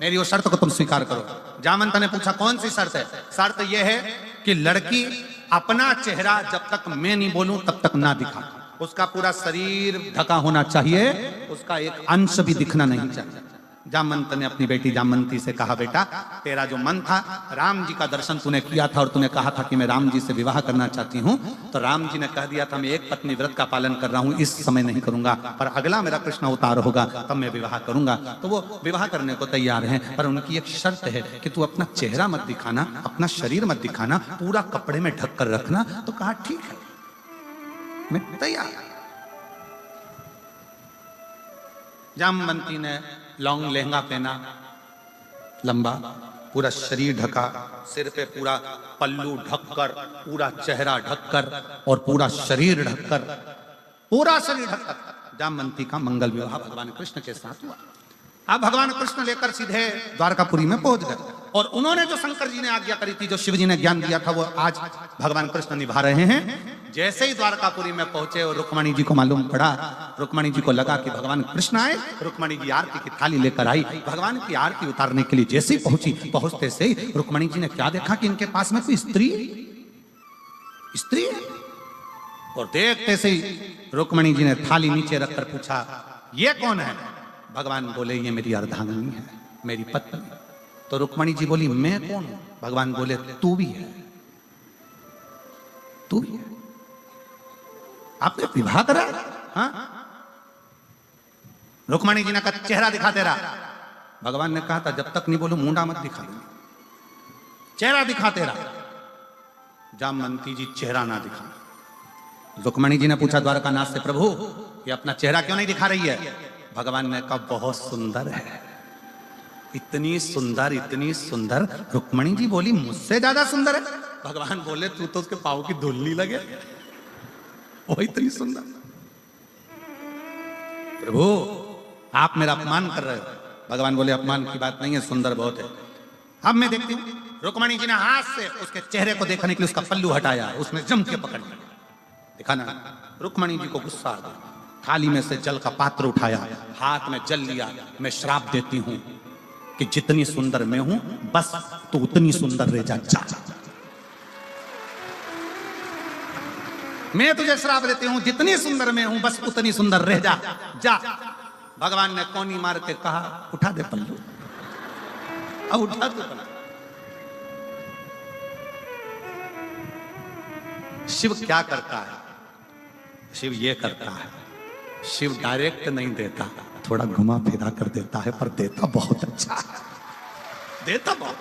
मेरी वो शर्त को तुम स्वीकार करो। जामवंत ने पूछा कौन सी शर्त है? शर्त यह है कि लड़की अपना चेहरा जब तक मैं नहीं बोलूं तब तक ना दिखा, उसका पूरा शरीर ढका होना चाहिए, उसका एक अंश भी दिखना नहीं चाहिए। जामवंत ने अपनी बेटी जामवंती से कहा बेटा तेरा जो मन था, राम जी का दर्शन तूने किया था और तूने कहा था कि मैं राम जी से विवाह करना चाहती हूं, तो राम जी ने कह दिया था मैं एक पत्नी व्रत का पालन कर रहा हूं, इस समय नहीं करूंगा, पर अगला मेरा कृष्ण अवतार होगा तब मैं विवाह करूंगा। तो वो विवाह करने को तैयार हैं, पर उनकी एक शर्त है कि तू अपना चेहरा मत दिखाना, अपना शरीर मत दिखाना, पूरा कपड़े में ढक कर रखना। तो कहा ठीक है मैं तैयार। जामवंती ने लॉन्ग लहंगा पहना, लंबा, पूरा शरीर ढका, सिर पे पूरा पल्लू ढककर, पूरा चेहरा ढककर और पूरा शरीर ढककर, पूरा शरीर ढककर जामवंती का मंगल विवाह भगवान कृष्ण के साथ हुआ। अब भगवान कृष्ण लेकर सीधे द्वारकापुरी में पहुंच गए और उन्होंने जो शंकर जी ने आज्ञा करी थी, जो शिव जी ने ज्ञान दिया था, वो आज भगवान कृष्ण निभा रहे हैं। जैसे ही द्वारकापुरी में पहुंचे और रुक्मणी जी को मालूम पड़ा, रुक्मणी जी को लगा कि भगवान कृष्ण आए, रुक्मणी जी आरती की थाली लेकर आई, भगवान की आरती उतारने के लिए जैसे ही पहुंची, पहुंचते से ही रुक्मणी जी ने क्या देखा कि इनके पास में कोई स्त्री है और देखते से ही रुक्मणी जी ने थाली नीचे रखकर पूछा ये कौन है? भगवान बोले ये मेरी अर्धांगिनी है, मेरी पत्नी। तो रुक्मणी जी बोली मैं कौन हूं? भगवान बोले तू भी है, तू भी है। आपने विवाह करा? हाँ। रुक्मणी जी ने कहा चेहरा दिखा तेरा। भगवान ने कहा था जब तक नहीं बोलूं मुंडा मत दिखा, चेहरा दिखा तेरा। जामवंती जी चेहरा ना दिखा। रुक्मणी जी ने पूछा द्वारकानाथ से प्रभु ये अपना चेहरा क्यों नहीं दिखा रही है? भगवान ने कहा बहुत सुंदर है, इतनी सुंदर, इतनी सुंदर। रुक्मणी जी बोली मुझसे ज्यादा सुंदर है? भगवान बोले तू तो उसके पाँव की धूल नहीं लगे, वो इतनी सुंदर। प्रभु आप मेरा अपमान कर रहे हो। भगवान बोले अपमान की बात नहीं है, सुंदर बहुत है। अब मैं देखती हूँ। रुक्मणी जी ने हाथ से उसके चेहरे को देखने के लिए उसका पल्लू हटाया, उसने जम के पकड़ लिया। देखा ना, रुक्मणी जी को गुस्सा आ गया। थाली में से जल का पात्र उठाया, हाथ में जल लिया। मैं श्राप देती हूं कि जितनी सुंदर मैं हूं बस तो उतनी सुंदर रह जा। मैं तुझे श्राप देती हूं जितनी सुंदर मैं हूं बस उतनी सुंदर रह जा, जा। भगवान ने कोनी मार के कहा उठा दे पल्लू, अब उठा दे पल्लू। शिव क्या करता है? शिव ये करता है, शिव डायरेक्ट नहीं देता, थोड़ा घुमा फिरा कर देता है, पर देता बहुत अच्छा है, देता बहुत।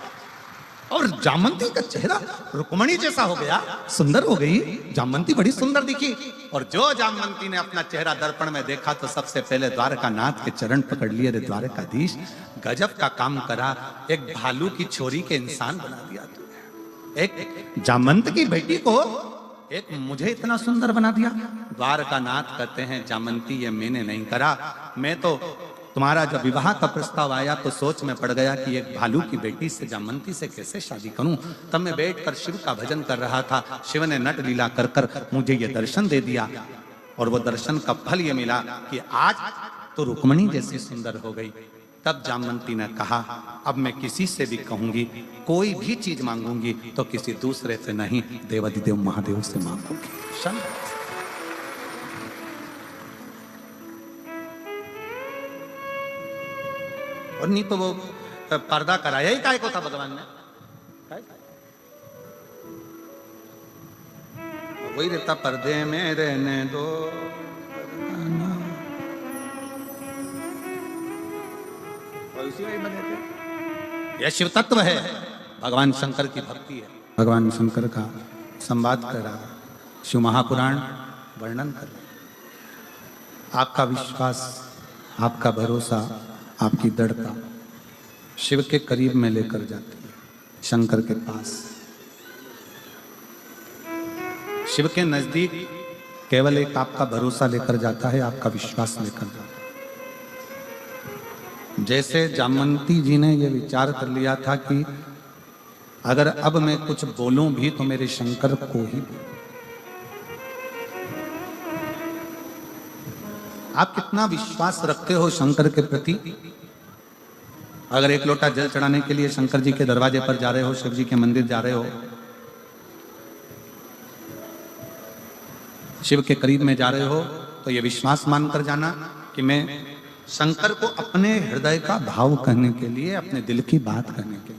और जामवंती का चेहरा रुक्मणी जैसा हो गया, सुंदर हो गई। जामवंती बड़ी सुंदर दिखी और जो जामवंती ने अपना चेहरा दर्पण में देखा तो सबसे पहले द्वारकानाथ के चरण पकड़ लिए। रे द्वारकाधीश गजब का काम करा, एक भालू की छोरी के इंसान बना दिया तूने, एक जामवंत की बेटी को एक मुझे इतना सुंदर बना दिया। द्वारकानाथ कहते हैं जामवंती ये मैंने नहीं करा, मैं तो तुम्हारा जब विवाह का प्रस्ताव आया तो सोच में पड़ गया कि एक भालू की बेटी से जामवंती से कैसे शादी करूं। तब मैं बैठकर शिव का भजन कर रहा था, शिव ने नट लीला कर कर मुझे ये दर्शन दे दिया और वो दर्शन का फल ये मिला कि आज तो रुक्मणी जैसी सुंदर हो गई। तब जामवंती ने कहा अब मैं किसी से भी कहूंगी, कोई भी चीज मांगूंगी तो किसी दूसरे से नहीं, देवाधिदेव महादेव से मांगूंगी। और नहीं तो वो पर्दा कराया ही काय को था भगवान ने, वही रहता पर्दे में रहने दो। यह शिव तत्व है, भगवान शंकर की भक्ति है। भगवान शंकर का संवाद कर रहा, शिव महापुराण वर्णन कर रहा। आपका विश्वास, आपका भरोसा, आपकी दृढ़ता शिव के करीब में लेकर जाती है। शंकर के पास। शिव के नजदीक केवल एक आपका भरोसा लेकर जाता है, आपका विश्वास लेकर जाता है। जैसे जामवंती जी ने यह विचार कर लिया था कि अगर अब मैं कुछ बोलूं भी तो मेरे शंकर को ही बोलूं। आप कितना विश्वास रखते हो शंकर के प्रति? अगर एक लोटा जल चढ़ाने के लिए शंकर जी के दरवाजे पर जा रहे हो, शिव जी के मंदिर जा रहे हो, शिव के करीब में जा रहे हो, तो यह विश्वास मानकर जाना कि मैं शंकर को अपने हृदय का भाव कहने के लिए, अपने दिल की बात कहने के लिए।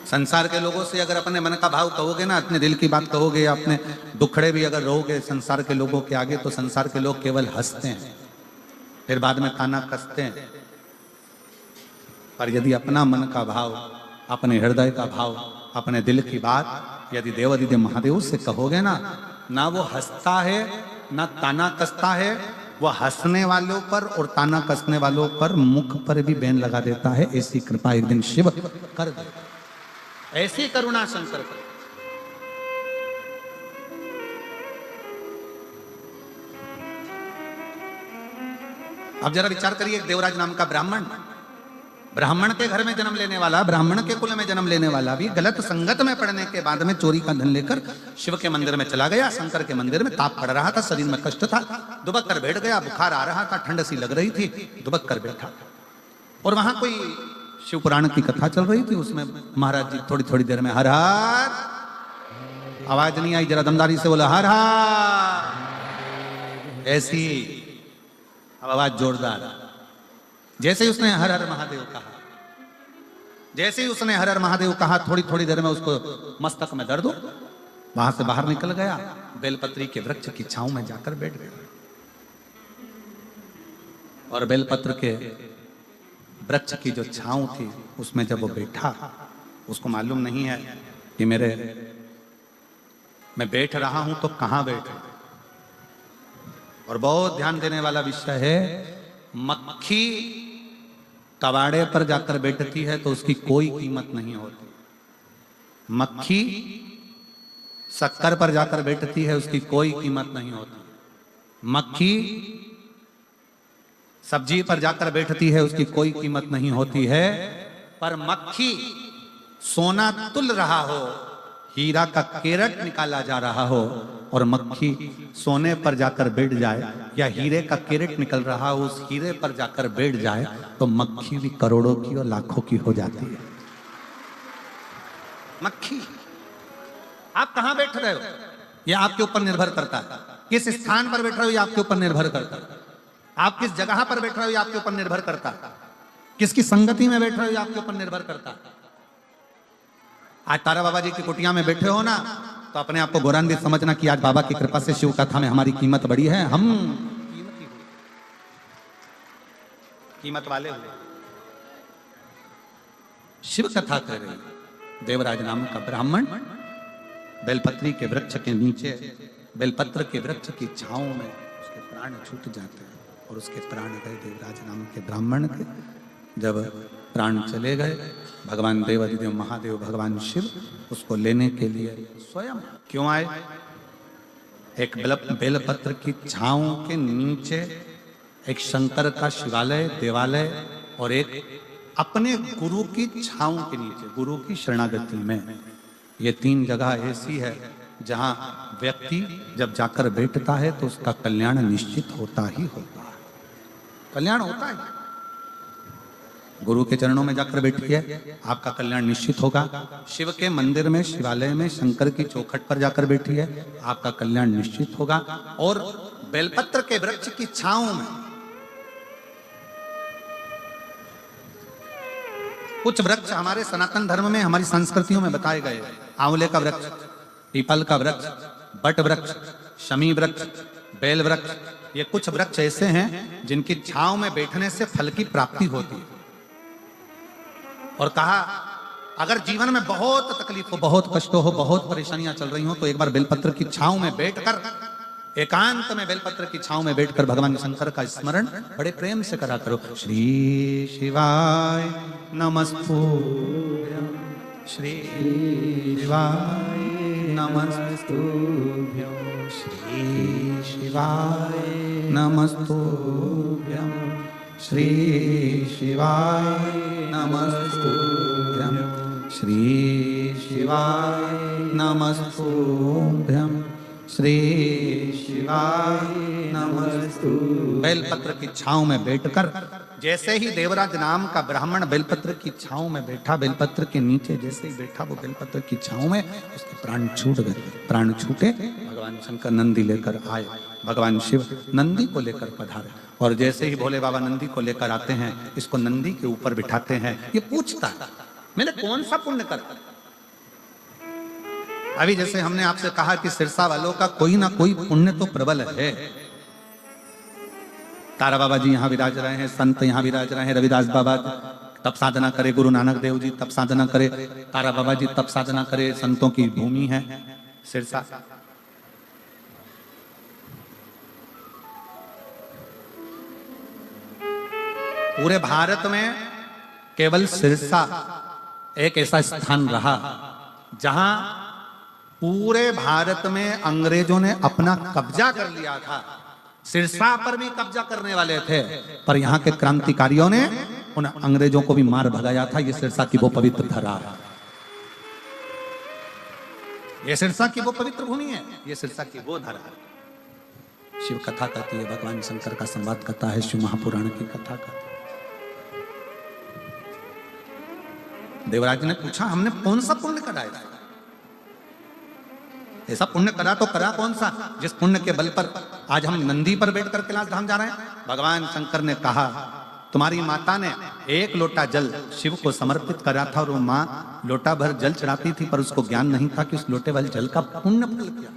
संसार के लोगों से अगर अपने मन का भाव कहोगे ना, अपने दिल की बात कहोगे, या अपने दुखड़े भी अगर रहोगे संसार के लोगों के आगे, तो संसार के लोग केवल हंसते हैं, फिर बाद में ताना कसते हैं। पर यदि अपना मन का भाव, अपने हृदय का भाव, अपने दिल की बात यदि देवाधिदेव महादेव से कहोगे ना, ना वो हंसता है ना ताना कसता है, वो हंसने वालों पर और ताना कसने वालों पर मुख पर भी बैन लगा देता है। ऐसी कृपा एक दिन शिव कर दे, ऐसी करुणा शंकर कर। अब जरा विचार करिए, देवराज नाम का ब्राह्मण, ब्राह्मण के घर में जन्म लेने वाला, ब्राह्मण के कुल में जन्म लेने वाला भी गलत संगत में पड़ने के बाद में चोरी का धन लेकर शिव के मंदिर में चला गया। शंकर के मंदिर में ताप पड़ रहा था, शरीर में कष्ट था, दुबक कर बैठ गया, बुखार आ रहा था, ठंड सी लग रही थी, दुबक कर बैठा। और वहां कोई शिव पुराण की कथा चल रही थी, उसमें महाराज जी थोड़ी थोड़ी देर में हर हर, आवाज नहीं आई, जरा दमदारी से बोला हर हर, ऐसी अब आवाज जोरदार। जैसे ही उसने हर हर महादेव कहा, जैसे ही उसने हर हर महादेव कहा, थोड़ी थोड़ी देर में उसको मस्तक में दर्द हो, वहां से बाहर निकल गया, बेलपत्री के वृक्ष की छांव में जाकर बैठ गया। और बेलपत्र के वृक्ष की जो छांव थी उसमें जब वो बैठा, उसको मालूम नहीं है कि मैं बैठ रहा हूं तो कहां बैठा। और बहुत ध्यान देने वाला विषय है, मक्खी कबाड़े पर जाकर बैठती है तो उसकी कोई कीमत नहीं होती, मक्खी शक्कर पर जाकर बैठती है उसकी कोई कीमत नहीं होती, मक्खी सब्जी पर जाकर बैठती है उसकी कोई कीमत नहीं होती है। पर मक्खी सोना तुल रहा हो, हीरा का केरट निकाला जा रहा हो, और मक्खी सोने पर जाकर बैठ जाए या हीरे का केरट निकल रहा हो, उस हीरे पर जाकर बैठ जाए, तो मक्खी भी करोड़ों की और लाखों की हो जाती है। मक्खी, आप कहां बैठ रहे हो यह आपके ऊपर निर्भर करता है, किस स्थान पर बैठ रहे हो यह आपके ऊपर निर्भर करता है, आप किस जगह पर बैठ रहे हो यह आपके ऊपर निर्भर करता है, किसकी संगति में बैठ रहे हो यह आपके ऊपर निर्भर करता है। आज तारा बाबा जी की कुटिया में बैठे हो ना, तो अपने आप को गौरवान्वित समझना कि आज बाबा की कृपा से शिव कथा में हमारी कीमत बढ़ी है, हम कीमत वाले हुए। शिव कथा कर रही, देवराज नाम का ब्राह्मण बेलपत्री के वृक्ष के नीचे, बेलपत्र के वृक्ष की छांव में उसके प्राण छूट जाते हैं, और उसके प्राण गए देवराज नाम के ब्राह्मण के। जब प्राण चले गए, भगवान देवाधिदेव महादेव, भगवान शिव उसको लेने के लिए स्वयं क्यों आए? एक बेलपत्र की छांव के नीचे एक शंकर का शिवालय, देवालय, और एक अपने गुरु की छांव के नीचे, गुरु की शरणागति में। ये तीन जगह ऐसी है जहां व्यक्ति जब जाकर बैठता है तो उसका कल्याण निश्चित होता ही होता है, कल्याण होता है। गुरु के चरणों में जाकर बैठिए, आपका कल्याण निश्चित होगा। शिव के मंदिर में, शिवालय में, शंकर की चौखट पर जाकर बैठिए, आपका कल्याण निश्चित होगा। और बेलपत्र के वृक्ष की छांव में, कुछ वृक्ष हमारे सनातन धर्म में, हमारी संस्कृतियों में बताए गए, आंवले का वृक्ष, पीपल का वृक्ष, बट वृक्ष, शमी वृक्ष, बेल वृक्ष, ये कुछ वृक्ष ऐसे हैं जिनकी छांव में बैठने से फल की प्राप्ति होती है। और कहा अगर जीवन में बहुत तकलीफ हो, बहुत कष्ट हो, बहुत परेशानियां चल रही हो, तो एक बार बेलपत्र की छांव में बैठकर एकांत में बेलपत्र की छांव में बैठकर भगवान शंकर का स्मरण बड़े प्रेम से करा करो। श्री शिवाय नमस्तुभ्यं, श्री शिवाय नमस्तुभ्यं, श्री शिवाय नमस्तुभ्यं, श्री शिवाय नमस्तुभ्यं, श्री शिवाय नमस्तुभ्यं, श्री शिवाय नमस्तुभ्यं। बेलपत्र की छांव में बैठकर जैसे ही देवराज नाम का ब्राह्मण बेलपत्र की छांव में बैठा, बेलपत्र के नीचे जैसे ही बैठा वो बेलपत्र की छांव में, उसके प्राण छूट गए। प्राण छूटे, भगवान शंकर नंदी लेकर आए। भगवान शिव नंदी को लेकर पधारे और जैसे ही भोले बाबा नंदी को लेकर आते हैं, इसको नंदी के ऊपर बिठाते हैं। ये पूछता है मैंने कौन सा पुण्य करा। अभी जैसे हमने आपसे कहा कि सिरसा वालों का कोई ना कोई पुण्य तो प्रबल है। तारा बाबा जी यहाँ विराज रहे हैं, संत यहाँ विराज रहे हैं, रविदास बाबा तप साधना करे, गुरु नानक देव जी तप साधना करे, तारा बाबा जी तप साधना करे, संतों की भूमि है सिरसा। पूरे भारत में केवल सिरसा एक ऐसा स्थान रहा जहां पूरे भारत में अंग्रेजों ने अपना कब्जा कर लिया था। सिरसा पर भी कब्जा करने वाले थे, पर यहाँ के क्रांतिकारियों ने उन अंग्रेजों को भी मार भगाया था। ये सिरसा की वो पवित्र धरा है, ये सिरसा की वो पवित्र भूमि है, ये सिरसा की वो धरा है। शिव कथा कहती है, भगवान शंकर का संवाद कथा है, शिव महापुराण की कथा कहती है। देवराज ने पूछा हमने कौन सा पुण्य कराया था? ऐसा पुण्य करा तो करा कौन सा जिस पुण्य के बल पर आज हम नंदी पर बैठकर कैलाश धाम जा रहे हैं? भगवान शंकर ने कहा तुम्हारी माता ने एक लोटा जल शिव को समर्पित करा था और वो माँ लोटा भर जल चढ़ाती थी, पर उसको ज्ञान नहीं था कि उस लोटे वाले जल का पुण्य फल क्या।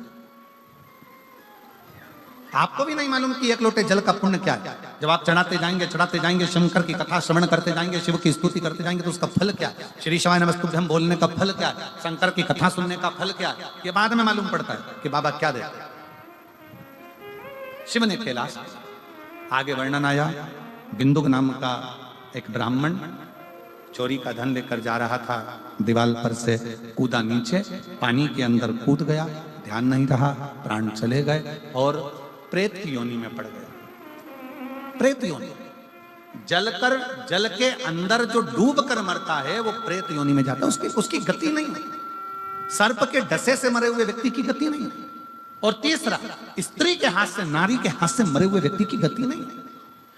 आपको भी नहीं मालूम कि एक लोटे जल का पुण्य क्या है। जब आप चढ़ाते जाएंगे शंकर की कथा श्रवण करते जाएंगे, शिव की स्तुति करते जाएंगे, तो उसका फल क्या है? श्री शिवाय नमस्तुभ्यं बोलने का फल क्या है? शंकर की कथा सुनने का फल क्या है? ये बाद में मालूम पड़ता है कि बाबा क्या दे। शिव ने कैलाश, आगे वर्णन आया, बिंदुक नाम का एक ब्राह्मण चोरी का धन लेकर जा रहा था, दीवार पर से कूदा नीचे, पानी के अंदर कूद गया, ध्यान नहीं रहा, प्राण चले गए और प्रेत की योनि में पड़ गया। प्रेत योनि, जल के अंदर जो डूब कर मरता है वो प्रेत योनि में जाता है, उसकी गति नहीं है। सर्प के डसे से मरे हुए व्यक्ति की गति नहीं है। और तीसरा, स्त्री के हाथ से, नारी के हाथ से मरे हुए व्यक्ति की गति नहीं है।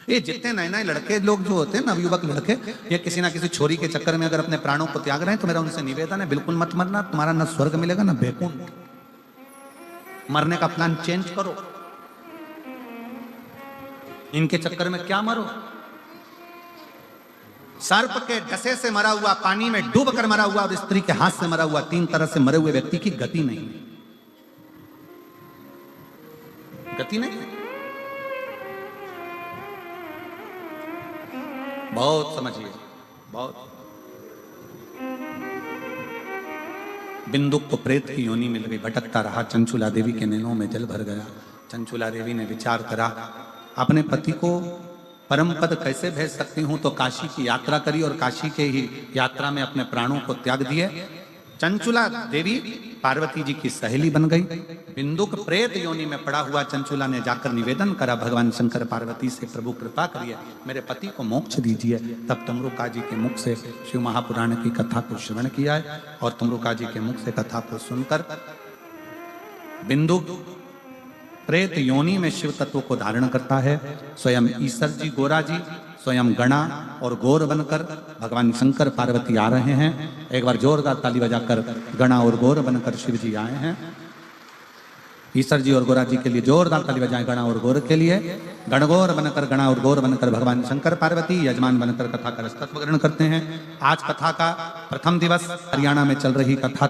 ये जितने नए नए लड़के लोग जो होते हैं, नवयुवक लड़के, ये किसी ना किसी छोरी के चक्कर में अगर अपने प्राणों को त्याग रहे हैं, तो मेरा उनसे निवेदन है बिल्कुल मत मरना। तुम्हारा ना स्वर्ग मिलेगा ना बैकुंठ। मरने का प्लान चेंज करो। इनके चक्कर में क्या मरो। सर्प के डसे से मरा हुआ, पानी में डूब कर मरा हुआ और स्त्री के हाथ से मरा हुआ, तीन तरह से मरे हुए व्यक्ति की गति नहीं, गति नहीं। बहुत समझिए, बहुत। बिंदुक को प्रेत की योनि मिल गई, भटकता रहा, चंचुला देवी के नैनों में जल भर गया। चंचुला देवी ने विचार करा, अपने पति को परम पद कैसे भेज सकती हूं, तो काशी की यात्रा करी और काशी के ही यात्रा में अपने प्राणों को त्याग दिए। चंचुला देवी पार्वती जी की सहेली बन गई। बिंदुक प्रेत योनि में पड़ा हुआ चंचुला ने जाकर निवेदन करा भगवान शंकर पार्वती से, प्रभु कृपा करिए, मेरे पति को मोक्ष दीजिए। तब तमरुका जी के मुख से शिव महापुराण की कथा को श्रवण किया है और तमरुका जी के मुख से कथा को सुनकर बिंदुक प्रेत योनि में शिव तत्व को धारण करता है। स्वयं ईश्वर जी, गोरा जी, स्वयं गणा और गौर बनकर भगवान शंकर पार्वती आ रहे हैं। एक बार जोरदार ताली बजाकर गणा और गौर बनकर शिव जी आए हैं। ईश्वर जी और गोरा जी के लिए जोरदार ताली बजाएं, गणा और गौर के लिए। गणगौर बनकर, गणा और गौर बनकर भगवान शंकर पार्वती यजमान बनकर कथा का रसतत्व ग्रहण करते हैं। आज कथा का प्रथम दिवस, हरियाणा में चल रही कथा